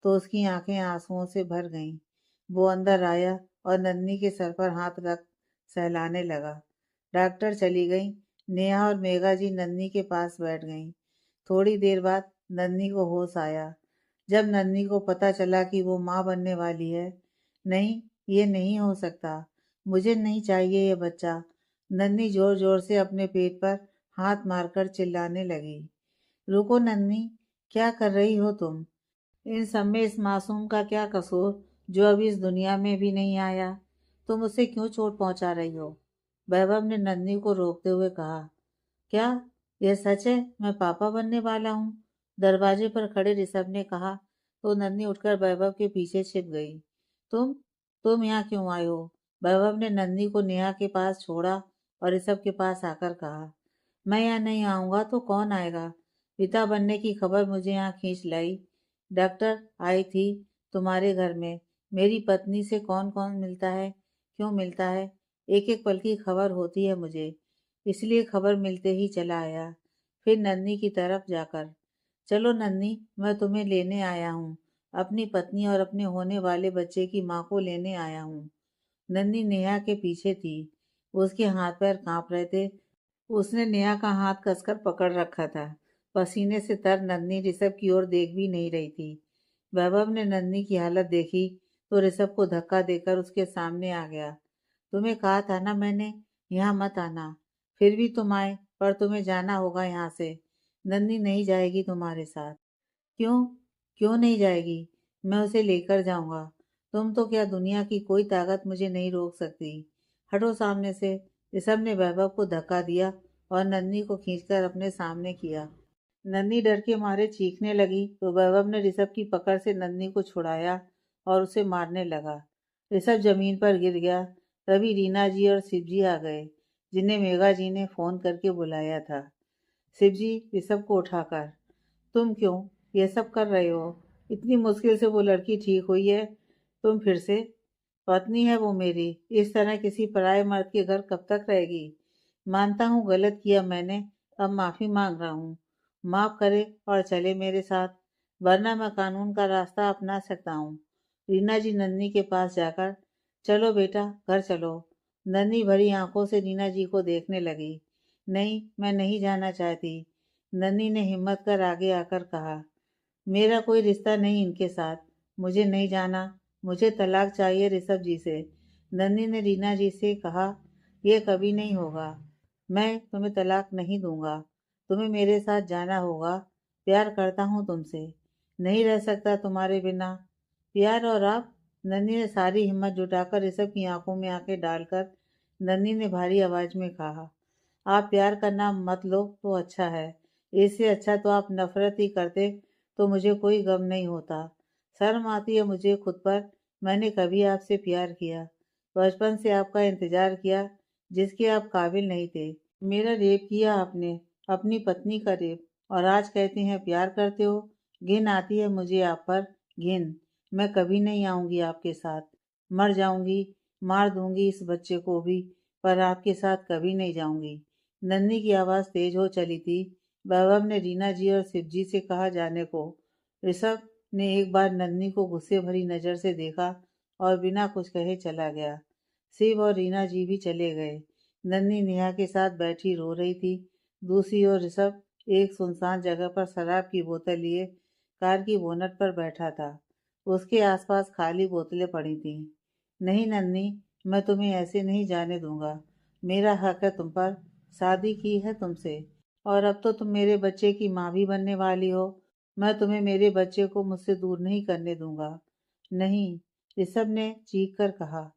तो उसकी आंखें आंसुओं से भर गईं। वो अंदर आया और नन्ही के सर पर हाथ रख सहलाने लगा। डॉक्टर चली गई। नेहा और मेघा जी नन्ही के पास बैठ गईं। थोड़ी देर बाद नन्ही को होश आया। जब नन्ही को पता चला कि वो माँ बनने वाली है, नहीं, ये नहीं हो सकता, मुझे नहीं चाहिए ये बच्चा। नन्ही जोर जोर से अपने पेट पर हाथ मारकर चिल्लाने लगी। रुको नन्ही, क्या कर रही हो तुम? इन सब में इस मासूम का क्या कसूर जो अभी इस दुनिया में भी नहीं आया? तुम उसे क्यों चोट पहुंचा रही हो? वैभव ने नन्ही को रोकते हुए कहा। क्या यह सच है? मैं पापा बनने वाला हूँ? दरवाजे पर खड़े ऋषभ ने कहा तो नन्ही उठकर वैभव के पीछे छिप गई। तुम तुम यहाँ क्यों आए हो? वैभव ने नन्ही को नेहा के पास छोड़ा और ऋषभ के पास आकर कहा, मैं यहाँ नहीं आऊंगा तो कौन आएगा? पिता बनने की खबर मुझे यहाँ खींच लाई। डॉक्टर आई थी तुम्हारे घर में। मेरी पत्नी से कौन कौन मिलता है, क्यों मिलता है, एक एक पल की खबर होती है मुझे, इसलिए खबर मिलते ही चला आया। फिर नन्ही की तरफ जाकर, चलो नन्ही, मैं तुम्हें लेने आया हूँ। अपनी पत्नी और अपने होने वाले बच्चे की माँ को लेने आया हूँ। नन्ही नेहा के पीछे थी। उसके हाथ पैर कांप रहे थे। उसने नेहा का हाथ कसकर पकड़ रखा था। पसीने से तर नन्ही ऋषभ की ओर देख भी नहीं रही थी। वैभव ने नन्ही की हालत देखी तो ऋषभ को धक्का देकर उसके सामने आ गया। तुम्हें कहा था ना मैंने, यहाँ मत आना। फिर भी तुम आए, पर तुम्हें जाना होगा यहाँ से। नन्ही नहीं जाएगी तुम्हारे साथ। क्यों? क्यों नहीं जाएगी? मैं उसे लेकर जाऊंगा। तुम तो क्या, दुनिया की कोई ताकत मुझे नहीं रोक सकती। हटो सामने से। ऋषभ ने वैभव को धक्का दिया और नन्ही को खींचकर अपने सामने किया। नन्ही डर के मारे चीखने लगी तो वैभव ने ऋषभ की पकड़ से नन्ही को छुड़ाया और उसे मारने लगा। ऋषभ जमीन पर गिर गया। तभी रीना जी और शिव जी आ गए, जिन्हें मेघा जी ने फोन करके बुलाया था। शिव जी ऋषभ को उठाकर, तुम क्यों ये सब कर रहे हो? इतनी मुश्किल से वो लड़की ठीक हुई है, तुम फिर से? पत्नी है वो मेरी, इस तरह किसी पराये मर्द के घर कब तक रहेगी? मानता हूँ गलत किया मैंने, अब माफी मांग रहा हूँ। माफ करे और चले मेरे साथ, वरना मैं कानून का रास्ता अपना सकता हूँ। रीना जी नन्ही के पास जाकर, चलो बेटा घर चलो। नन्ही भरी आंखों से रीना जी को देखने लगी। नहीं, मैं नहीं जाना चाहती। नन्ही ने हिम्मत कर आगे आकर कहा, मेरा कोई रिश्ता नहीं इनके साथ, मुझे नहीं जाना। मुझे तलाक चाहिए ऋषभ जी से। नन्ही ने रीना जी से कहा, यह कभी नहीं होगा। मैं तुम्हें तलाक नहीं दूंगा। तुम्हें मेरे साथ जाना होगा। प्यार करता हूँ तुमसे, नहीं रह सकता तुम्हारे बिना। प्यार और आप? नन्ही ने सारी हिम्मत जुटाकर ऋषभ की आंखों में आंखें डालकर नन्ही ने भारी आवाज में कहा, आप प्यार का नाम मत लो तो अच्छा है। इससे अच्छा तो आप नफरत ही करते तो मुझे कोई गम नहीं होता। शर्म आती है मुझे खुद पर। मैंने कभी आपसे प्यार किया? बचपन से आपका इंतजार किया, जिसके आप काबिल नहीं थे। मेरा रेप किया आपने, अपनी पत्नी का रेप, और आज कहते हैं प्यार करते हो। घिन आती है मुझे आप पर, घिन। मैं कभी नहीं आऊंगी आपके साथ। मर जाऊंगी, मार दूंगी इस बच्चे को भी, पर आपके साथ कभी नहीं जाऊंगी। नन्ही की आवाज़ तेज हो चली थी। वैभव ने रीना जी और शिव जी से कहा जाने को। ऋषभ ने एक बार नन्ही को गुस्से भरी नज़र से देखा और बिना कुछ कहे चला गया। शिव और रीना जी भी चले गए। नन्ही नेहा के साथ बैठी रो रही थी। दूसरी ओर ऋषभ एक सुनसान जगह पर शराब की बोतल लिए कार की बोनट पर बैठा था। उसके आसपास खाली बोतलें पड़ी थीं। नहीं नन्ही, मैं तुम्हें ऐसे नहीं जाने दूंगा। मेरा हक है तुम पर। शादी की है तुमसे और अब तो तुम मेरे बच्चे की माँ भी बनने वाली हो। मैं तुम्हें मेरे बच्चे को मुझसे दूर नहीं करने दूंगा। नहीं, ऋषभ ने चीख कर कहा।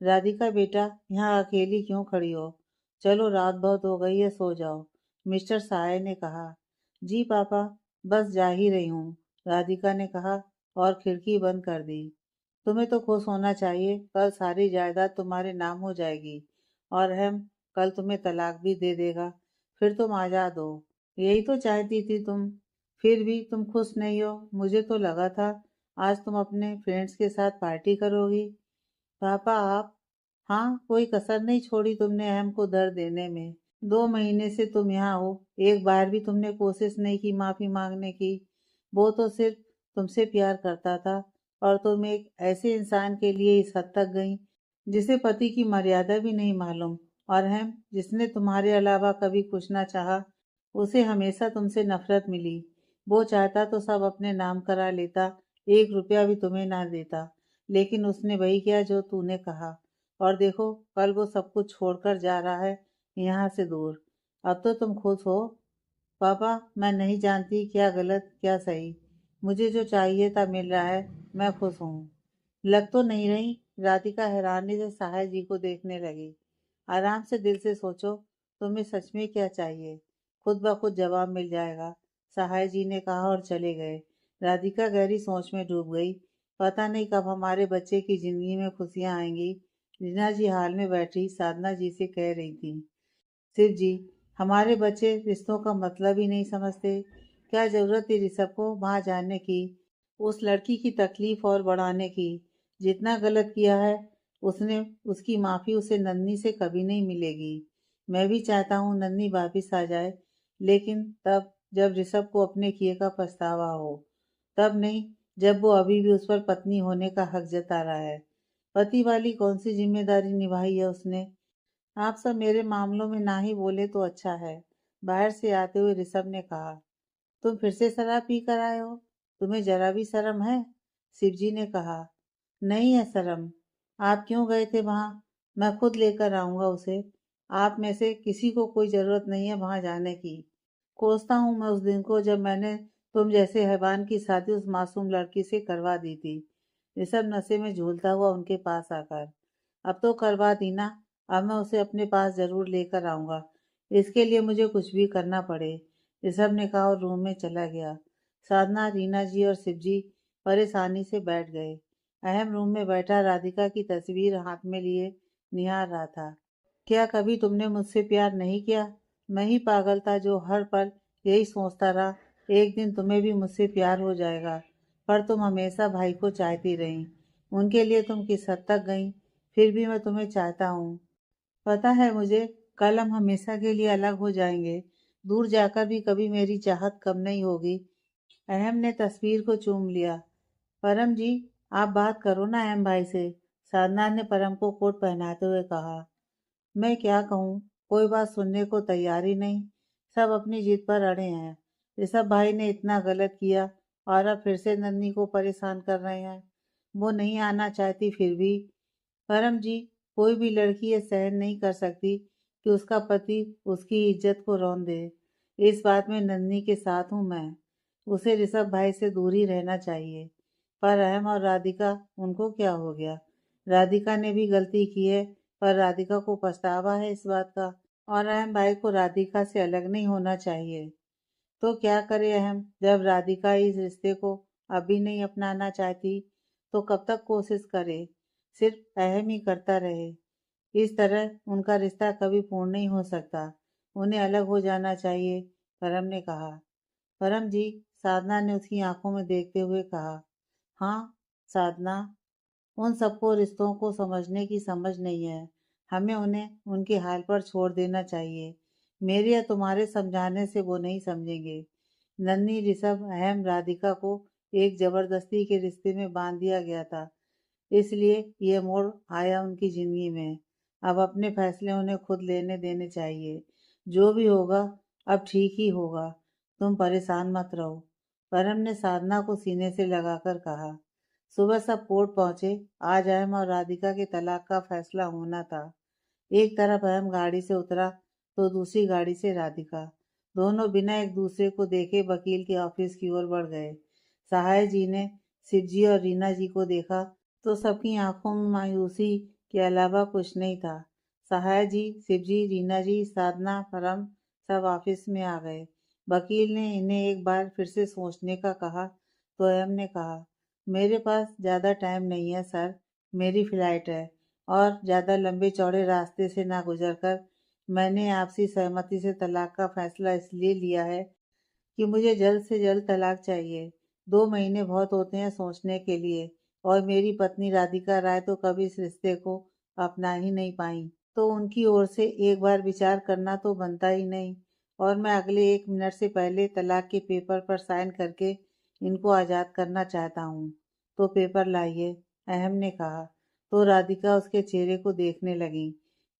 राधिका बेटा, यहाँ अकेली क्यों खड़ी हो? चलो रात बहुत हो गई है, सो जाओ। मिस्टर साय ने कहा। जी पापा, बस जा ही रही हूँ, राधिका ने कहा और खिड़की बंद कर दी। तुम्हें तो खुश होना चाहिए, कल सारी जायदाद तुम्हारे नाम हो जाएगी और हम कल तुम्हें तलाक भी दे देगा। फिर तुम आजाद हो। यही तो चाहती थी तुम। फिर भी तुम खुश नहीं हो। मुझे तो लगा था आज तुम अपने फ्रेंड्स के साथ पार्टी करोगी। पापा आप, हाँ, कोई कसर नहीं छोड़ी तुमने अहम को दर्द देने में। 2 महीने से तुम यहाँ हो, एक बार भी तुमने कोशिश नहीं की माफी मांगने की। वो तो सिर्फ तुमसे प्यार करता था और तुम एक ऐसे इंसान के लिए इस हद तक गई जिसे पति की मर्यादा भी नहीं मालूम। और हम जिसने तुम्हारे अलावा कभी कुछ ना चाहा, उसे हमेशा तुमसे नफरत मिली। वो चाहता तो सब अपने नाम करा लेता, 1 रुपया भी तुम्हें ना देता, लेकिन उसने वही किया जो तूने कहा। और देखो कल वो सब कुछ छोड़कर जा रहा है यहाँ से दूर। अब तो तुम खुश हो। पापा, मैं नहीं जानती क्या गलत क्या सही। मुझे जो चाहिए था मिल रहा है, मैं खुश हूँ। लग तो नहीं रही। राधिका हैरानी से सहाय जी को देखने लगी। आराम से दिल से सोचो, तुम्हें सच में क्या चाहिए, खुद ब खुद जवाब मिल जाएगा, सहाय जी ने कहा और चले गए। राधिका गहरी सोच में डूब गई। पता नहीं कब हमारे बच्चे की जिंदगी में खुशियां आएंगी। रीना जी हाल में बैठी साधना जी से कह रही थी। शिव जी, हमारे बच्चे रिश्तों का मतलब ही नहीं समझते। क्या जरूरत थी ऋषभ को वहां जाने की, उस लड़की की तकलीफ और बढ़ाने की। जितना गलत किया है उसने, उसकी माफी उसे नन्ही से कभी नहीं मिलेगी। मैं भी चाहता हूँ नन्ही वापिस आ जाए, लेकिन तब जब ऋषभ को अपने किए का पछतावा हो। तब नहीं, जब वो अभी भी उस पर पत्नी होने का हक जता रहा है। पति वाली कौन सी जिम्मेदारी निभाई है उसने? आप सब मेरे मामलों में ना ही बोले तो अच्छा है, बाहर से आते हुए ऋषभ ने कहा। तुम फिर से शराब पी कर आए हो? तुम्हें जरा भी शर्म है? शिवजी ने कहा। नहीं है शर्म। आप क्यों गए थे वहां? मैं खुद लेकर आऊंगा उसे। आप में से किसी को कोई जरूरत नहीं है वहां जाने की। कोसता हूँ मैं उस दिन को जब मैंने तुम जैसे हैवान की शादी उस मासूम लड़की से करवा दी थी। ऋषभ नशे में झूलता हुआ उनके पास आकर। अब तो करवा दी ना, अब मैं उसे अपने पास जरूर लेकर आऊंगा, इसके लिए मुझे कुछ भी करना पड़े, ऋषभ ने कहा और रूम में चला गया। साधना, रीना जी और शिवजी परेशानी से बैठ गए। अहम रूम में बैठा राधिका की तस्वीर हाथ में लिए निहार रहा था। क्या कभी तुमने मुझसे प्यार नहीं किया? मैं ही पागल था जो हर पल यही सोचता रहा, एक दिन तुम्हें भी मुझसे प्यार हो जाएगा। पर तुम हमेशा भाई को चाहती रही। उनके लिए तुम किस हद तक गई, फिर भी मैं तुम्हें चाहता हूँ। पता है मुझे, कल हम हमेशा के लिए अलग हो जाएंगे। दूर जाकर भी कभी मेरी चाहत कम नहीं होगी। अहम ने तस्वीर को चूम लिया। परम जी, आप बात करो ना अहम भाई से, साधना ने परम को कोट पहनाते हुए कहा। मैं क्या कहूँ, कोई बात सुनने को तैयार ही नहीं। सब अपनी जिद पर अड़े हैं। ऋषभ भाई ने इतना गलत किया और अब फिर से नन्ही को परेशान कर रहे हैं। वो नहीं आना चाहती फिर भी। परम जी, कोई भी लड़की ये सहन नहीं कर सकती कि उसका पति उसकी इज्जत को रौंद दे। इस बात में नन्ही के साथ हूँ मैं। उसे ऋषभ भाई से दूर ही रहना चाहिए। पर अहम और राधिका, उनको क्या हो गया? राधिका ने भी गलती की है, पर राधिका को पछतावा है इस बात का। और अहम भाई को राधिका से अलग नहीं होना चाहिए। तो क्या करे अहम, जब राधिका इस रिश्ते को अभी नहीं अपनाना चाहती, तो कब तक कोशिश करे? सिर्फ अहम ही करता रहे। इस तरह उनका रिश्ता कभी पूर्ण नहीं हो सकता। उन्हें अलग हो जाना चाहिए, परम ने कहा। परम जी, साधना ने उसकी आंखों में देखते हुए कहा। हाँ साधना, उन सबको रिश्तों को समझने की समझ नहीं है। हमें उन्हें उनके हाल पर छोड़ देना चाहिए। मेरे या तुम्हारे समझाने से वो नहीं समझेंगे। नन्ही ऋषभ अहम राधिका को एक जबरदस्ती के रिश्ते में बांध दिया गया था, इसलिए ये मोड़ आया उनकी जिंदगी में। अब अपने फैसले उन्हें खुद लेने देने चाहिए। जो भी होगा अब ठीक ही होगा। तुम परेशान मत रहो। परम ने साधना को सीने से लगाकर कहा। सुबह सब कोर्ट पहुंचे। आज अहम और राधिका के तलाक का फैसला होना था। एक तरफ अहम गाड़ी से उतरा तो दूसरी गाड़ी से राधिका। दोनों बिना एक दूसरे को देखे वकील के ऑफिस की ओर बढ़ गए। सहाय जी ने शिवजी और रीना जी को देखा तो सबकी आंखों में मायूसी के अलावा कुछ नहीं था। सहाय जी, शिवजी, रीना जी, साधना, परम सब ऑफिस में आ गए। वकील ने इन्हें एक बार फिर से सोचने का कहा तो अहम ने कहा, मेरे पास ज़्यादा टाइम नहीं है सर। मेरी फ्लाइट है और ज़्यादा लंबे चौड़े रास्ते से ना गुजरकर मैंने आपसी सहमति से तलाक का फैसला इसलिए लिया है कि मुझे जल्द से जल्द तलाक चाहिए। 2 महीने बहुत होते हैं सोचने के लिए, और मेरी पत्नी राधिका राय तो कभी इस रिश्ते को अपना ही नहीं पाई, तो उनकी ओर से एक बार विचार करना तो बनता ही नहीं। और मैं अगले 1 मिनट से पहले तलाक के पेपर पर साइन करके इनको आज़ाद करना चाहता हूँ। तो पेपर लाइए, अहम ने कहा। तो राधिका उसके चेहरे को देखने लगी,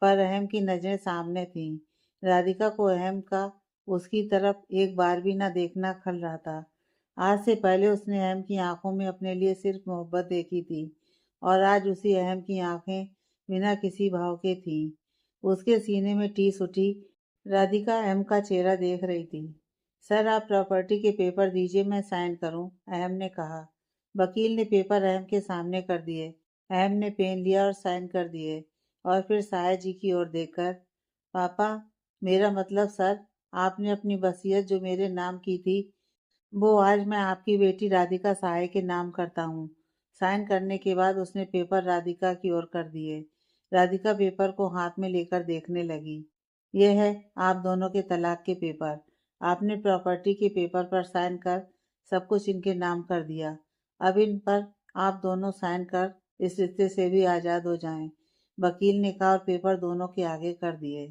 पर अहम की नज़रें सामने थीं। राधिका को अहम का उसकी तरफ एक बार भी न देखना खल रहा था। आज से पहले उसने अहम की आंखों में अपने लिए सिर्फ मोहब्बत देखी थी, और आज उसी अहम की आंखें बिना किसी भाव के थीं। उसके सीने में टीस उठी। राधिका अहम का चेहरा देख रही थी। सर, आप प्रॉपर्टी के पेपर दीजिए, मैं साइन करूं, अहम ने कहा। वकील ने पेपर अहम के सामने कर दिए। अहम ने पेन लिया और साइन कर दिए, और फिर साया जी की ओर देखकर, पापा, मेरा मतलब सर, आपने अपनी वसीयत जो मेरे नाम की थी, वो आज मैं आपकी बेटी राधिका सहाय के नाम करता हूँ। साइन करने के बाद उसने पेपर राधिका की ओर कर दिए। राधिका पेपर को हाथ में लेकर देखने लगी। यह है आप दोनों के तलाक के पेपर। आपने प्रॉपर्टी के पेपर पर साइन कर सब कुछ इनके नाम कर दिया। अब इन पर आप दोनों साइन कर इस रिश्ते से भी आज़ाद हो जाएं। वकील ने कहा और पेपर दोनों के आगे कर दिए।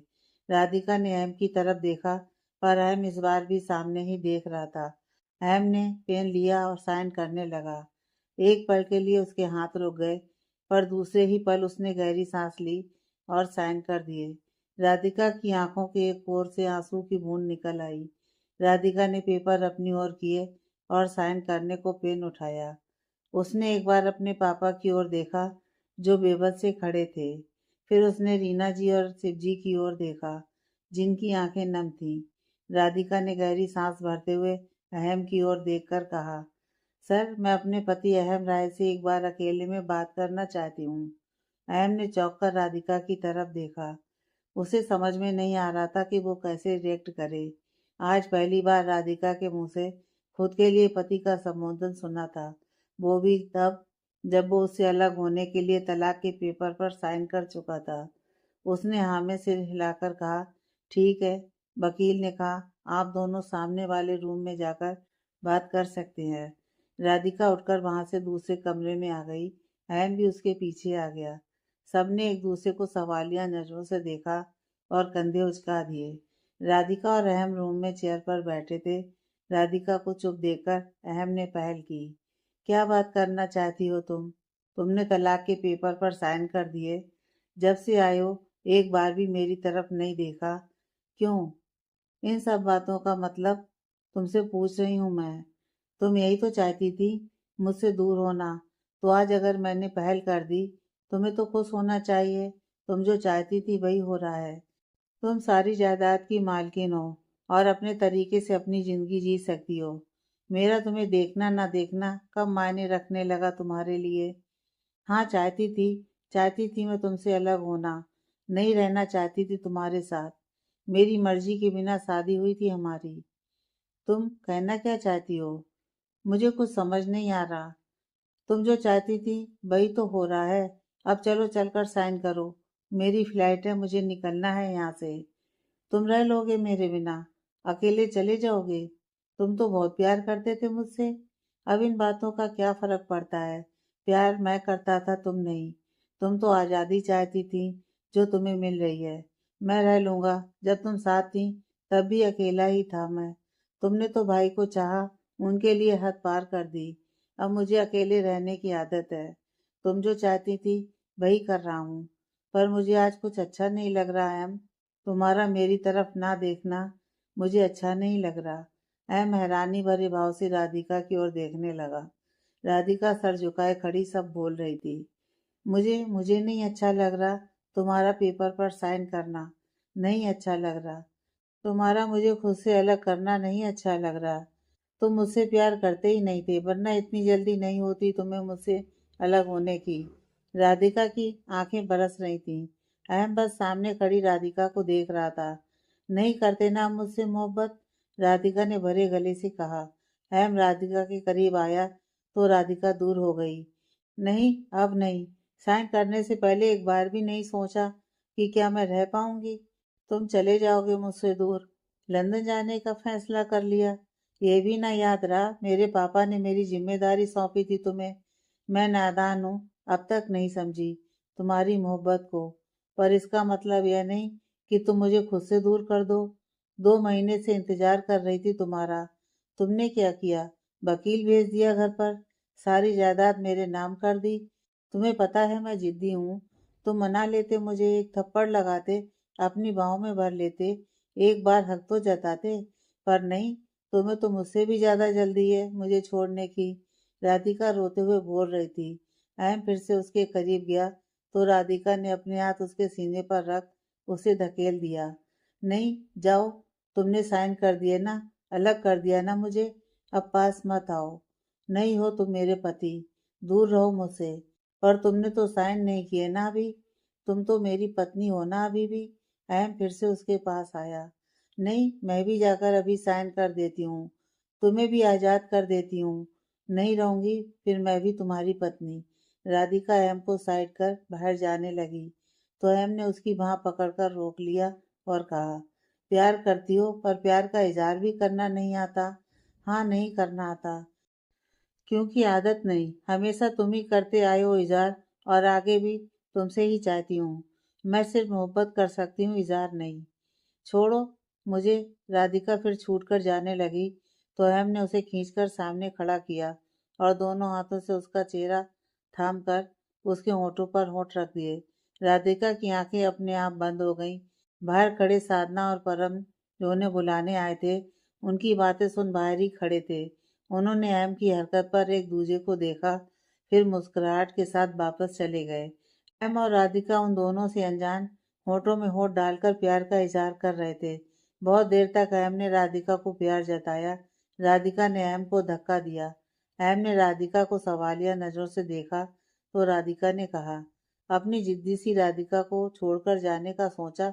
राधिका ने अहम की तरफ देखा, पर अहम इस बार भी सामने ही देख रहा था। अहम ने पेन लिया और साइन करने लगा। एक पल के लिए उसके हाथ रुक गए, पर दूसरे ही पल उसने गहरी सांस ली और साइन कर दिए। राधिका की आंखों के एक ओर से आंसू की बूंद निकल आई। राधिका ने पेपर अपनी ओर किए और साइन करने को पेन उठाया। उसने एक बार अपने पापा की ओर देखा, जो बेबस से खड़े थे। फिर उसने रीना जी और शिवजी की ओर देखा, जिनकी आंखें नम थीं। राधिका ने गहरी सांस भरते हुए अहम की ओर देखकर कहा, सर, मैं अपने पति अहम राय से एक बार अकेले में बात करना चाहती हूँ। अहम ने चौंक कर राधिका की तरफ देखा। उसे समझ में नहीं आ रहा था कि वो कैसे रिएक्ट करे। आज पहली बार राधिका के मुंह से खुद के लिए पति का संबोधन सुना था, वो भी तब जब वो उससे अलग होने के लिए तलाक के पेपर पर साइन कर चुका था। उसने हाँ में सिर हिलाकर कहा, ठीक है। वकील ने कहा, आप दोनों सामने वाले रूम में जाकर बात कर सकते हैं। राधिका उठकर वहां से दूसरे कमरे में आ गई। अहम भी उसके पीछे आ गया। सबने एक दूसरे को सवालिया नजरों से देखा और कंधे उचका दिए। राधिका और अहम रूम में चेयर पर बैठे थे। राधिका को चुप देखकर अहम ने पहल की। क्या बात करना चाहती हो तुम? तुमने तलाक के पेपर पर साइन कर दिए। जब से आए हो एक बार भी मेरी तरफ नहीं देखा। क्यों? इन सब बातों का मतलब? तुमसे पूछ रही हूँ मैं। तुम यही तो चाहती थी, मुझसे दूर होना। तो आज अगर मैंने पहल कर दी, तुम्हें तो खुश होना चाहिए। तुम जो चाहती थी वही हो रहा है। तुम सारी जायदाद की मालकिन हो और अपने तरीके से अपनी जिंदगी जी सकती हो। मेरा तुम्हें देखना ना देखना कब मायने रखने लगा तुम्हारे लिए? हाँ, चाहती थी मैं तुमसे अलग होना। नहीं रहना चाहती थी तुम्हारे साथ। मेरी मर्जी के बिना शादी हुई थी हमारी। तुम कहना क्या चाहती हो? मुझे कुछ समझ नहीं आ रहा। तुम जो चाहती थी वही तो हो रहा है। अब चलो, चलकर साइन करो। मेरी फ्लाइट है, मुझे निकलना है यहाँ से। तुम रह लोगे मेरे बिना? अकेले चले जाओगे? तुम तो बहुत प्यार करते थे मुझसे। अब इन बातों का क्या फर्क पड़ता है? प्यार मैं करता था, तुम नहीं। तुम तो आज़ादी चाहती थी जो तुम्हें मिल रही है। मैं रह लूँगा, जब तुम साथ थी तब भी अकेला ही था मैं। तुमने तो भाई को चाहा, उनके लिए हद पार कर दी। अब मुझे अकेले रहने की आदत है। तुम जो चाहती थी वही कर रहा हूँ। पर मुझे आज कुछ अच्छा नहीं लग रहा है। तुम्हारा मेरी तरफ ना देखना मुझे अच्छा नहीं लग रहा। हैरानी भरे भाव से राधिका की ओर देखने लगा। राधिका सर झुकाए खड़ी सब बोल रही थी। मुझे नहीं अच्छा लग रहा। तुम्हारा पेपर पर साइन करना नहीं अच्छा लग रहा। तुम्हारा मुझे खुद से अलग करना नहीं अच्छा लग रहा। तुम मुझसे प्यार करते ही नहीं थे, वरना इतनी जल्दी नहीं होती तुम्हें मुझसे अलग होने की। राधिका की आंखें बरस रही थीं। अहम बस सामने खड़ी राधिका को देख रहा था। नहीं करते ना मुझसे मोहब्बत? राधिका ने भरे गले से कहा। अहम राधिका के करीब आया तो राधिका दूर हो गई। नहीं, अब नहीं। साइन करने से पहले एक बार भी नहीं सोचा कि क्या मैं रह पाऊंगी? तुम चले जाओगे मुझसे दूर। लंदन जाने का फैसला कर लिया। ये भी ना याद रहा मेरे पापा ने मेरी जिम्मेदारी सौंपी थी तुम्हें। मैं नादान हूँ, अब तक नहीं समझी तुम्हारी मोहब्बत को। पर इसका मतलब यह नहीं कि तुम मुझे खुद से दूर कर दो। 2 महीने से इंतजार कर रही थी तुम्हारा। तुमने क्या किया? वकील भेज दिया घर पर। सारी जायदाद मेरे नाम कर दी। तुम्हें पता है मैं जिद्दी हूँ। तुम मना लेते, मुझे एक थप्पड़ लगाते, अपनी बाहों में भर लेते, एक बार हक तो जताते। पर नहीं, तुम्हें तो मुझसे भी ज्यादा जल्दी है मुझे छोड़ने की। राधिका रोते हुए बोल रही थी। अहम फिर से उसके करीब गया तो राधिका ने अपने हाथ उसके सीने पर रख उसे धकेल दिया। नहीं, जाओ। तुमने साइन कर दिए ना, अलग कर दिया ना मुझे। अब पास मत आओ। नहीं हो तुम मेरे पति, दूर रहो मुझसे। पर तुमने तो साइन नहीं किए ना अभी। तुम तो मेरी पत्नी हो ना अभी भी। अहम फिर से उसके पास आया। नहीं, मैं भी जाकर अभी साइन कर देती हूँ। तुम्हें भी आजाद कर देती हूँ। नहीं रहूंगी फिर मैं भी तुम्हारी पत्नी। राधिका अहम को साइड कर बाहर जाने लगी तो अहम ने उसकी बांह पकड़कर रोक लिया और कहा, प्यार करती हो पर प्यार का इजहार भी करना नहीं आता? हाँ, नहीं करना आता। क्योंकि आदत नहीं, हमेशा तुम ही करते आए हो इजहार, और आगे भी तुमसे ही चाहती हूँ। मैं सिर्फ मोहब्बत कर सकती हूँ, इजहार नहीं। छोड़ो मुझे। राधिका फिर छूट कर जाने लगी तो अहम ने उसे खींचकर सामने खड़ा किया और दोनों हाथों से उसका चेहरा थाम कर उसके होठों पर होठ रख दिए। राधिका की आंखें अपने आप बंद हो गईं। बाहर खड़े साधना और परम जो उन्हें बुलाने आए थे, उनकी बातें सुन बाहर ही खड़े थे। उन्होंने अहम की हरकत पर एक दूसरे को देखा, फिर मुस्कुराहट के साथ वापस चले गए। अहम और राधिका उन दोनों से अनजान होठों में होठ डालकर प्यार का इजहार कर रहे थे। बहुत देर तक अहम ने राधिका को प्यार जताया। राधिका ने अहम को धक्का दिया। अहम ने राधिका को सवालिया नजरों से देखा तो राधिका ने कहा, अपनी जिद्दी सी राधिका को छोड़कर जाने का सोचा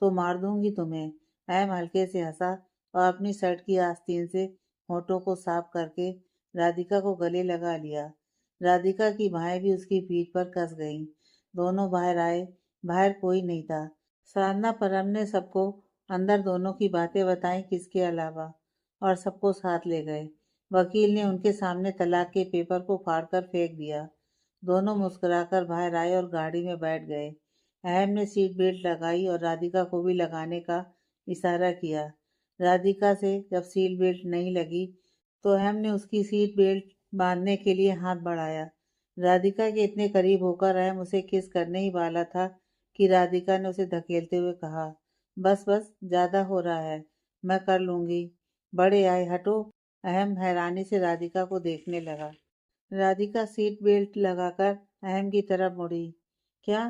तो मार दूंगी तुम्हें। अहम हल्के से हंसा और अपनी शर्ट की आस्तीन से होठों को साफ करके राधिका को गले लगा लिया। राधिका की बाहें भी उसकी पीठ पर कस गईं। दोनों बाहर आए। बाहर कोई नहीं था। साधना परम ने सबको अंदर दोनों की बातें बताई किसके अलावा, और सबको साथ ले गए। वकील ने उनके सामने तलाक के पेपर को फाड़कर फेंक दिया। दोनों मुस्कुराकर बाहर आए और गाड़ी में बैठ गए। अहम ने सीट बेल्ट लगाई और राधिका को भी लगाने का इशारा किया। राधिका से जब सीट बेल्ट नहीं लगी तो अहम ने उसकी सीट बेल्ट बांधने के लिए हाथ बढ़ाया। राधिका के इतने करीब होकर अहम उसे किस करने ही वाला था कि राधिका ने उसे धकेलते हुए कहा, बस बस, ज्यादा हो रहा है, मैं कर लूंगी। बड़े आए, हटो। अहम हैरानी से राधिका को देखने लगा। राधिका सीट बेल्ट लगाकर अहम की तरफ मुड़ी। क्या?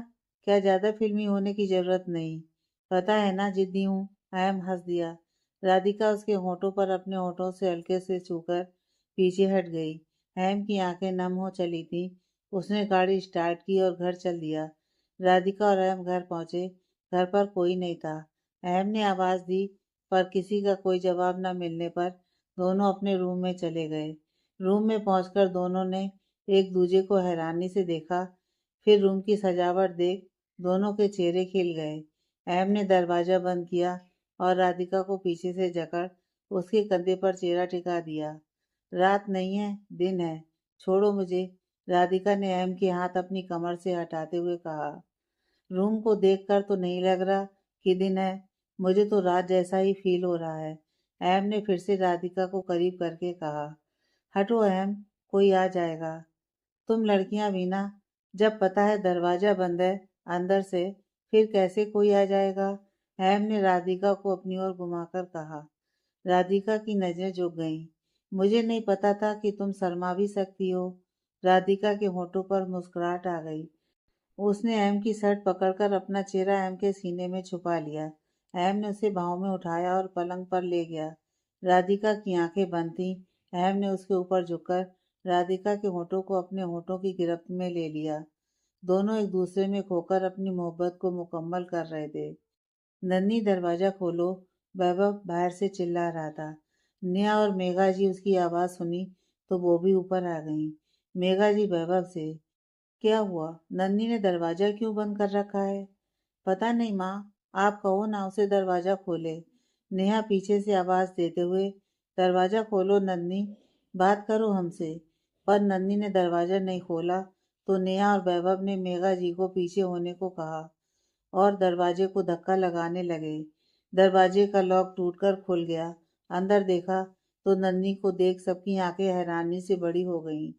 क्या ज्यादा फिल्मी होने की जरूरत नहीं। पता है ना जिद्दी हूँ। अहम हंस दिया। राधिका उसके होठों पर अपने होठों से हल्के से छूकर पीछे हट गई। अहम की आंखें नम हो चली थीं। उसने गाड़ी स्टार्ट की और घर चल दिया। राधिका और अहम घर पहुंचे। घर पर कोई नहीं था। अहम ने आवाज दी पर किसी का कोई जवाब न मिलने पर दोनों अपने रूम में चले गए। रूम में पहुंचकर दोनों ने एक दूसरे को हैरानी से देखा। फिर रूम की सजावट देख दोनों के चेहरे खिल गए। अहम ने दरवाजा बंद किया और राधिका को पीछे से जकड़ उसके कंधे पर चेहरा टिका दिया। रात नहीं है, दिन है। छोड़ो मुझे। राधिका ने अहम के हाथ अपनी कमर से हटाते हुए कहा। रूम को देखकर तो नहीं लग रहा कि दिन है, मुझे तो रात जैसा ही फील हो रहा है। अहम ने फिर से राधिका को करीब करके कहा। हटो अहम, कोई आ जाएगा। तुम लड़कियां भी ना, जब पता है दरवाजा बंद है अंदर से, फिर कैसे कोई आ जाएगा? अहम ने राधिका को अपनी ओर घुमाकर कहा। राधिका की नजरें झुक गईं। मुझे नहीं पता था कि तुम शर्मा भी सकती हो। राधिका के होठों पर मुस्कुराहट आ गई। उसने अहम की शर्ट पकड़कर अपना चेहरा अहम के सीने में छुपा लिया। अहम ने उसे बाहों में उठाया और पलंग पर ले गया। राधिका की आंखें बंद थीं। अहम ने उसके ऊपर झुककर राधिका के होठों को अपने होठों की गिरफ्त में ले लिया। दोनों एक दूसरे में खोकर अपनी मोहब्बत को मुकम्मल कर रहे थे। नन्ही दरवाजा खोलो, वैभव बाहर से चिल्ला रहा था। नेहा और मेघा जी उसकी आवाज सुनी तो वो भी ऊपर आ गईं। मेघा जी वैभव से, क्या हुआ? नन्ही ने दरवाजा क्यों बंद कर रखा है? पता नहीं माँ, आप कहो ना उसे दरवाजा खोले। नेहा पीछे से आवाज देते हुए, दरवाजा खोलो नन्ही, बात करो हमसे। पर नन्ही ने दरवाजा नहीं खोला तो नेहा और वैभव ने मेघा जी को पीछे होने को कहा और दरवाजे को धक्का लगाने लगे। दरवाजे का लॉक टूटकर खुल गया। अंदर देखा तो नन्ही को देख सबकी आंखें हैरानी से बड़ी हो गईं।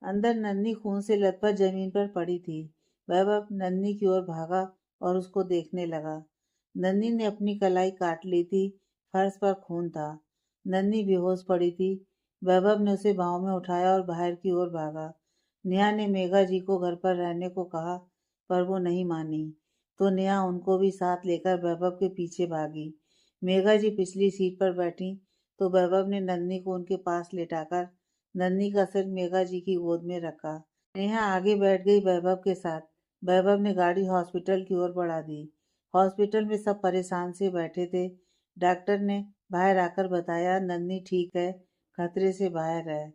अंदर नन्ही खून से लथपथ जमीन पर पड़ी थी। वैभव नन्ही की ओर भागा और उसको देखने लगा। नन्ही ने अपनी कलाई काट ली थी। फर्श पर खून था। नन्ही बेहोश पड़ी थी। वैभव ने उसे बाहों में उठाया और बाहर की ओर भागा। नेहा ने मेघा जी को घर पर रहने को कहा पर वो नहीं मानी, तो नेहा उनको भी साथ लेकर वैभव के पीछे भागी। मेघा जी पिछली सीट पर बैठी तो वैभव ने नन्ही को उनके पास लेटाकर नन्ही का सिर मेघा जी की गोद में रखा। नेहा आगे बैठ गई वैभव के साथ। वैभव ने गाड़ी हॉस्पिटल की ओर बढ़ा दी। हॉस्पिटल में सब परेशान से बैठे थे। डॉक्टर ने बाहर आकर बताया नन्ही ठीक है, खतरे से बाहर है,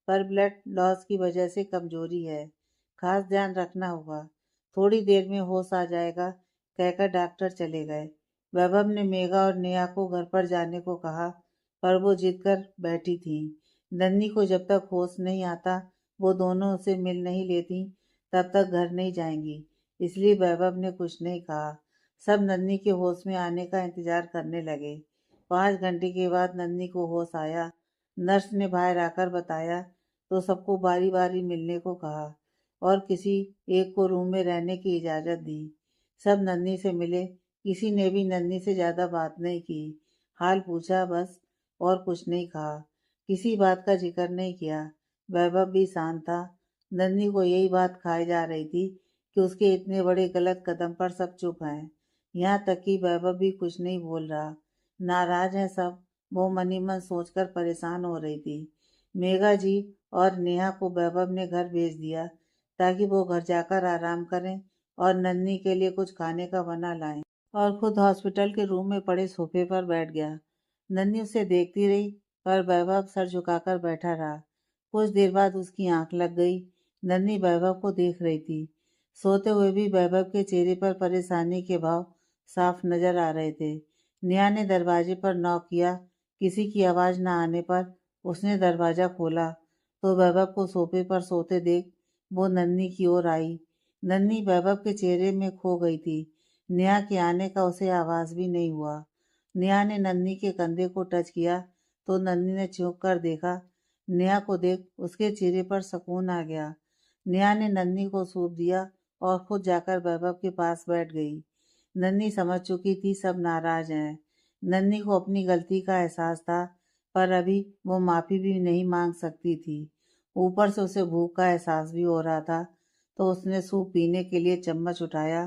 पर ब्लड लॉस की वजह से कमजोरी है, खास ध्यान रखना होगा, थोड़ी देर में होश आ जाएगा, कहकर डॉक्टर चले गए। वैभव ने मेघा और नेहा को घर पर जाने को कहा पर वो जिद कर बैठी थी। नन्ही को जब तक होश नहीं आता वो दोनों उसे मिल नहीं लेती तब तक घर नहीं जाएंगी, इसलिए वैभव ने कुछ नहीं कहा। सब नन्ही के होश में आने का इंतजार करने लगे। 5 घंटे के बाद नन्ही को होश आया। नर्स ने बाहर आकर बताया तो सबको बारी बारी मिलने को कहा और किसी एक को रूम में रहने की इजाज़त दी। सब नन्ही से मिले। किसी ने भी नन्ही से ज़्यादा बात नहीं की। हाल पूछा बस, और कुछ नहीं कहा। किसी बात का जिक्र नहीं किया। वैभव भी शांत था। नन्ही को यही बात खाई जा रही थी कि उसके इतने बड़े गलत कदम पर सब चुप हैं। यहाँ तक कि वैभव भी कुछ नहीं बोल रहा। नाराज है सब, वो मनी मन सोचकर परेशान हो रही थी। मेघा जी और नेहा को वैभव ने घर भेज दिया ताकि वो घर जाकर आराम करें और नन्ही के लिए कुछ खाने का बना लाएं, और खुद हॉस्पिटल के रूम में पड़े सोफे पर बैठ गया। नन्ही उसे देखती रही पर वैभव सर झुकाकर बैठा रहा। कुछ देर बाद उसकी आंख लग गई। नन्ही वैभव को देख रही थी। सोते हुए भी वैभव के चेहरे पर परेशानी के भाव साफ नजर आ रहे थे। नेहा ने दरवाजे पर नॉक किया। किसी की आवाज न आने पर उसने दरवाजा खोला तो वैभव को सोफे पर सोते देख वो नन्ही की ओर आई। नन्ही वैभव के चेहरे में खो गई थी। नेहा के आने का उसे आवाज भी नहीं हुआ। नेहा ने नन्ही के कंधे को टच किया तो नन्ही ने चौंक कर देखा। नेहा को देख उसके चेहरे पर सुकून आ गया। नेहा ने नन्ही को सूप दिया और खुद जाकर वैभव के पास बैठ गई। नन्ही समझ चुकी थी सब नाराज हैं। नन्ही को अपनी गलती का एहसास था पर अभी वो माफी भी नहीं मांग सकती थी। ऊपर से उसे भूख का एहसास भी हो रहा था, तो उसने सूप पीने के लिए चम्मच उठाया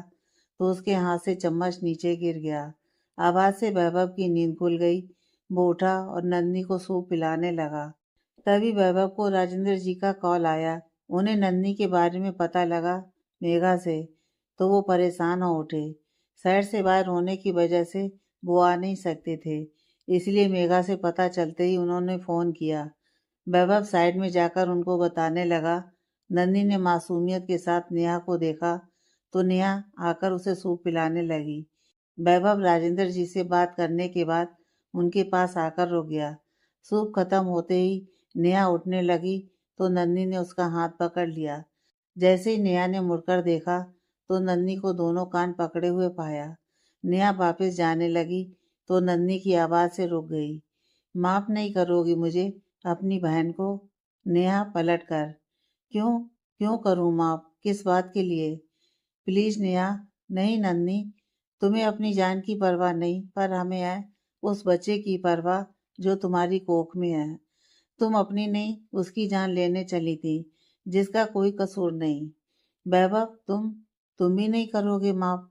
तो उसके हाथ से चम्मच नीचे गिर गया। आवाज से वैभव की नींद खुल गई। वो उठा और नन्ही को सूप पिलाने लगा। तभी वैभव को राजेंद्र जी का कॉल आया। उन्हें नन्ही के बारे में पता लगा मेघा से, तो वो परेशान हो उठे। शहर से बाहर होने की वजह से वो आ नहीं सकते थे, इसलिए मेघा से पता चलते ही उन्होंने फ़ोन किया। वैभव साइड में जाकर उनको बताने लगा। नन्ही ने मासूमियत के साथ नेहा को देखा तो नेहा आकर उसे सूप पिलाने लगी। वैभव राजेंद्र जी से बात करने के बाद उनके पास आकर रुक गया। सूप खत्म होते ही नेहा उठने लगी तो नन्ही ने उसका हाथ पकड़ लिया। जैसे ही नेहा ने मुड़कर देखा तो नन्ही को दोनों कान पकड़े हुए पाया। नेहा वापस जाने लगी तो नन्ही की आवाज से रुक गई। माफ नहीं करोगी मुझे, अपनी बहन को? नेहा पलट कर, क्यों क्यों करूं माफ? किस बात के लिए? प्लीज नेहा। नहीं नन्ही, तुम्हें अपनी जान की परवाह नहीं, पर हमें है उस बच्चे की परवाह जो तुम्हारी कोख में है। तुम अपनी नहीं उसकी जान लेने चली थी, जिसका कोई कसूर नहीं। वैभव, तुम भी नहीं करोगे माफ?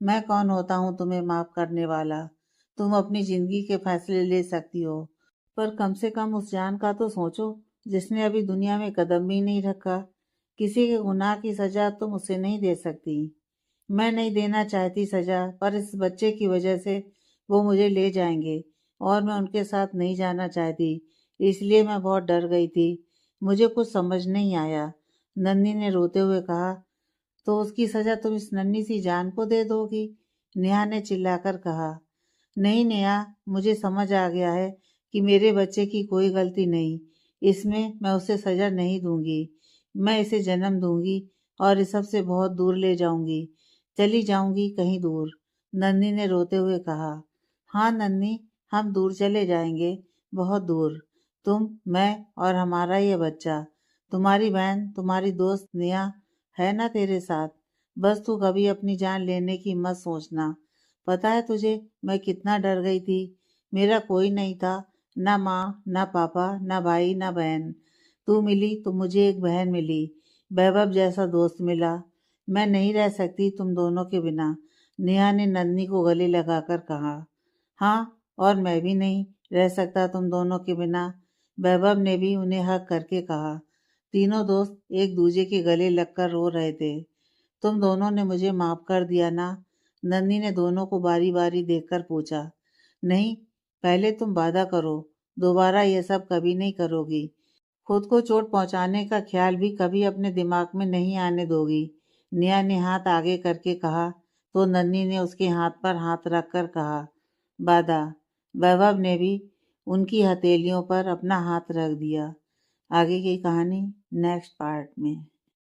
मैं कौन होता हूँ तुम्हें माफ करने वाला? तुम अपनी जिंदगी के फैसले ले सकती हो, पर कम से कम उस जान का तो सोचो जिसने अभी दुनिया में कदम भी नहीं रखा। किसी के गुनाह की सजा तुम उसे नहीं दे सकती। मैं नहीं देना चाहती सजा, पर इस बच्चे की वजह से वो मुझे ले जाएंगे और मैं उनके साथ नहीं जाना चाहती, इसलिए मैं बहुत डर गई थी। मुझे कुछ समझ नहीं आया। नन्ही ने रोते हुए कहा। तो उसकी सजा तुम इस नन्ही सी जान को दे दोगी? नेहा ने चिल्लाकर कहा। नहीं नेहा, मुझे समझ आ गया है कि मेरे बच्चे की कोई गलती नहीं। इसमें मैं उसे सजा नहीं दूंगी। मैं इसे जन्म दूंगी और इस सब से बहुत दूर ले जाऊंगी। चली जाऊंगी कहीं दूर। नन्ही ने रोते हुए कहा। हाँ नन्ही, हम दूर चले जाएंगे, बहुत दूर। तुम, मैं और हमारा ये बच्चा। तुम्हारी बहन, तुम्हारी दोस्त नेहा है ना तेरे साथ? बस तू कभी अपनी जान लेने की मत सोचना। पता है तुझे मैं कितना डर गई थी? मेरा कोई नहीं था, ना माँ ना पापा ना भाई ना बहन। तू मिली तो मुझे एक बहन मिली, वैभव जैसा दोस्त मिला। मैं नहीं रह सकती तुम दोनों के बिना, नेहा ने नन्ही को गले लगाकर कहा। हाँ, और मैं भी नहीं रह सकता तुम दोनों के बिना, वैभव ने भी उन्हें हक करके कहा। तीनों दोस्त एक दूजे के गले लगकर रो रहे थे। तुम दोनों ने मुझे माफ कर दिया ना? नन्ही ने दोनों को बारी बारी देखकर पूछा। नहीं, पहले तुम वादा करो दोबारा ये सब कभी नहीं करोगी। खुद को चोट पहुंचाने का ख्याल भी कभी अपने दिमाग में नहीं आने दोगी। नेहा ने हाथ आगे करके कहा तो नन्ही ने उसके हाथ पर हाथ रखकर कहा, वादा। वैभव ने भी उनकी हथेलियों पर अपना हाथ रख दिया। आगे की कहानी नेक्स्ट पार्ट में।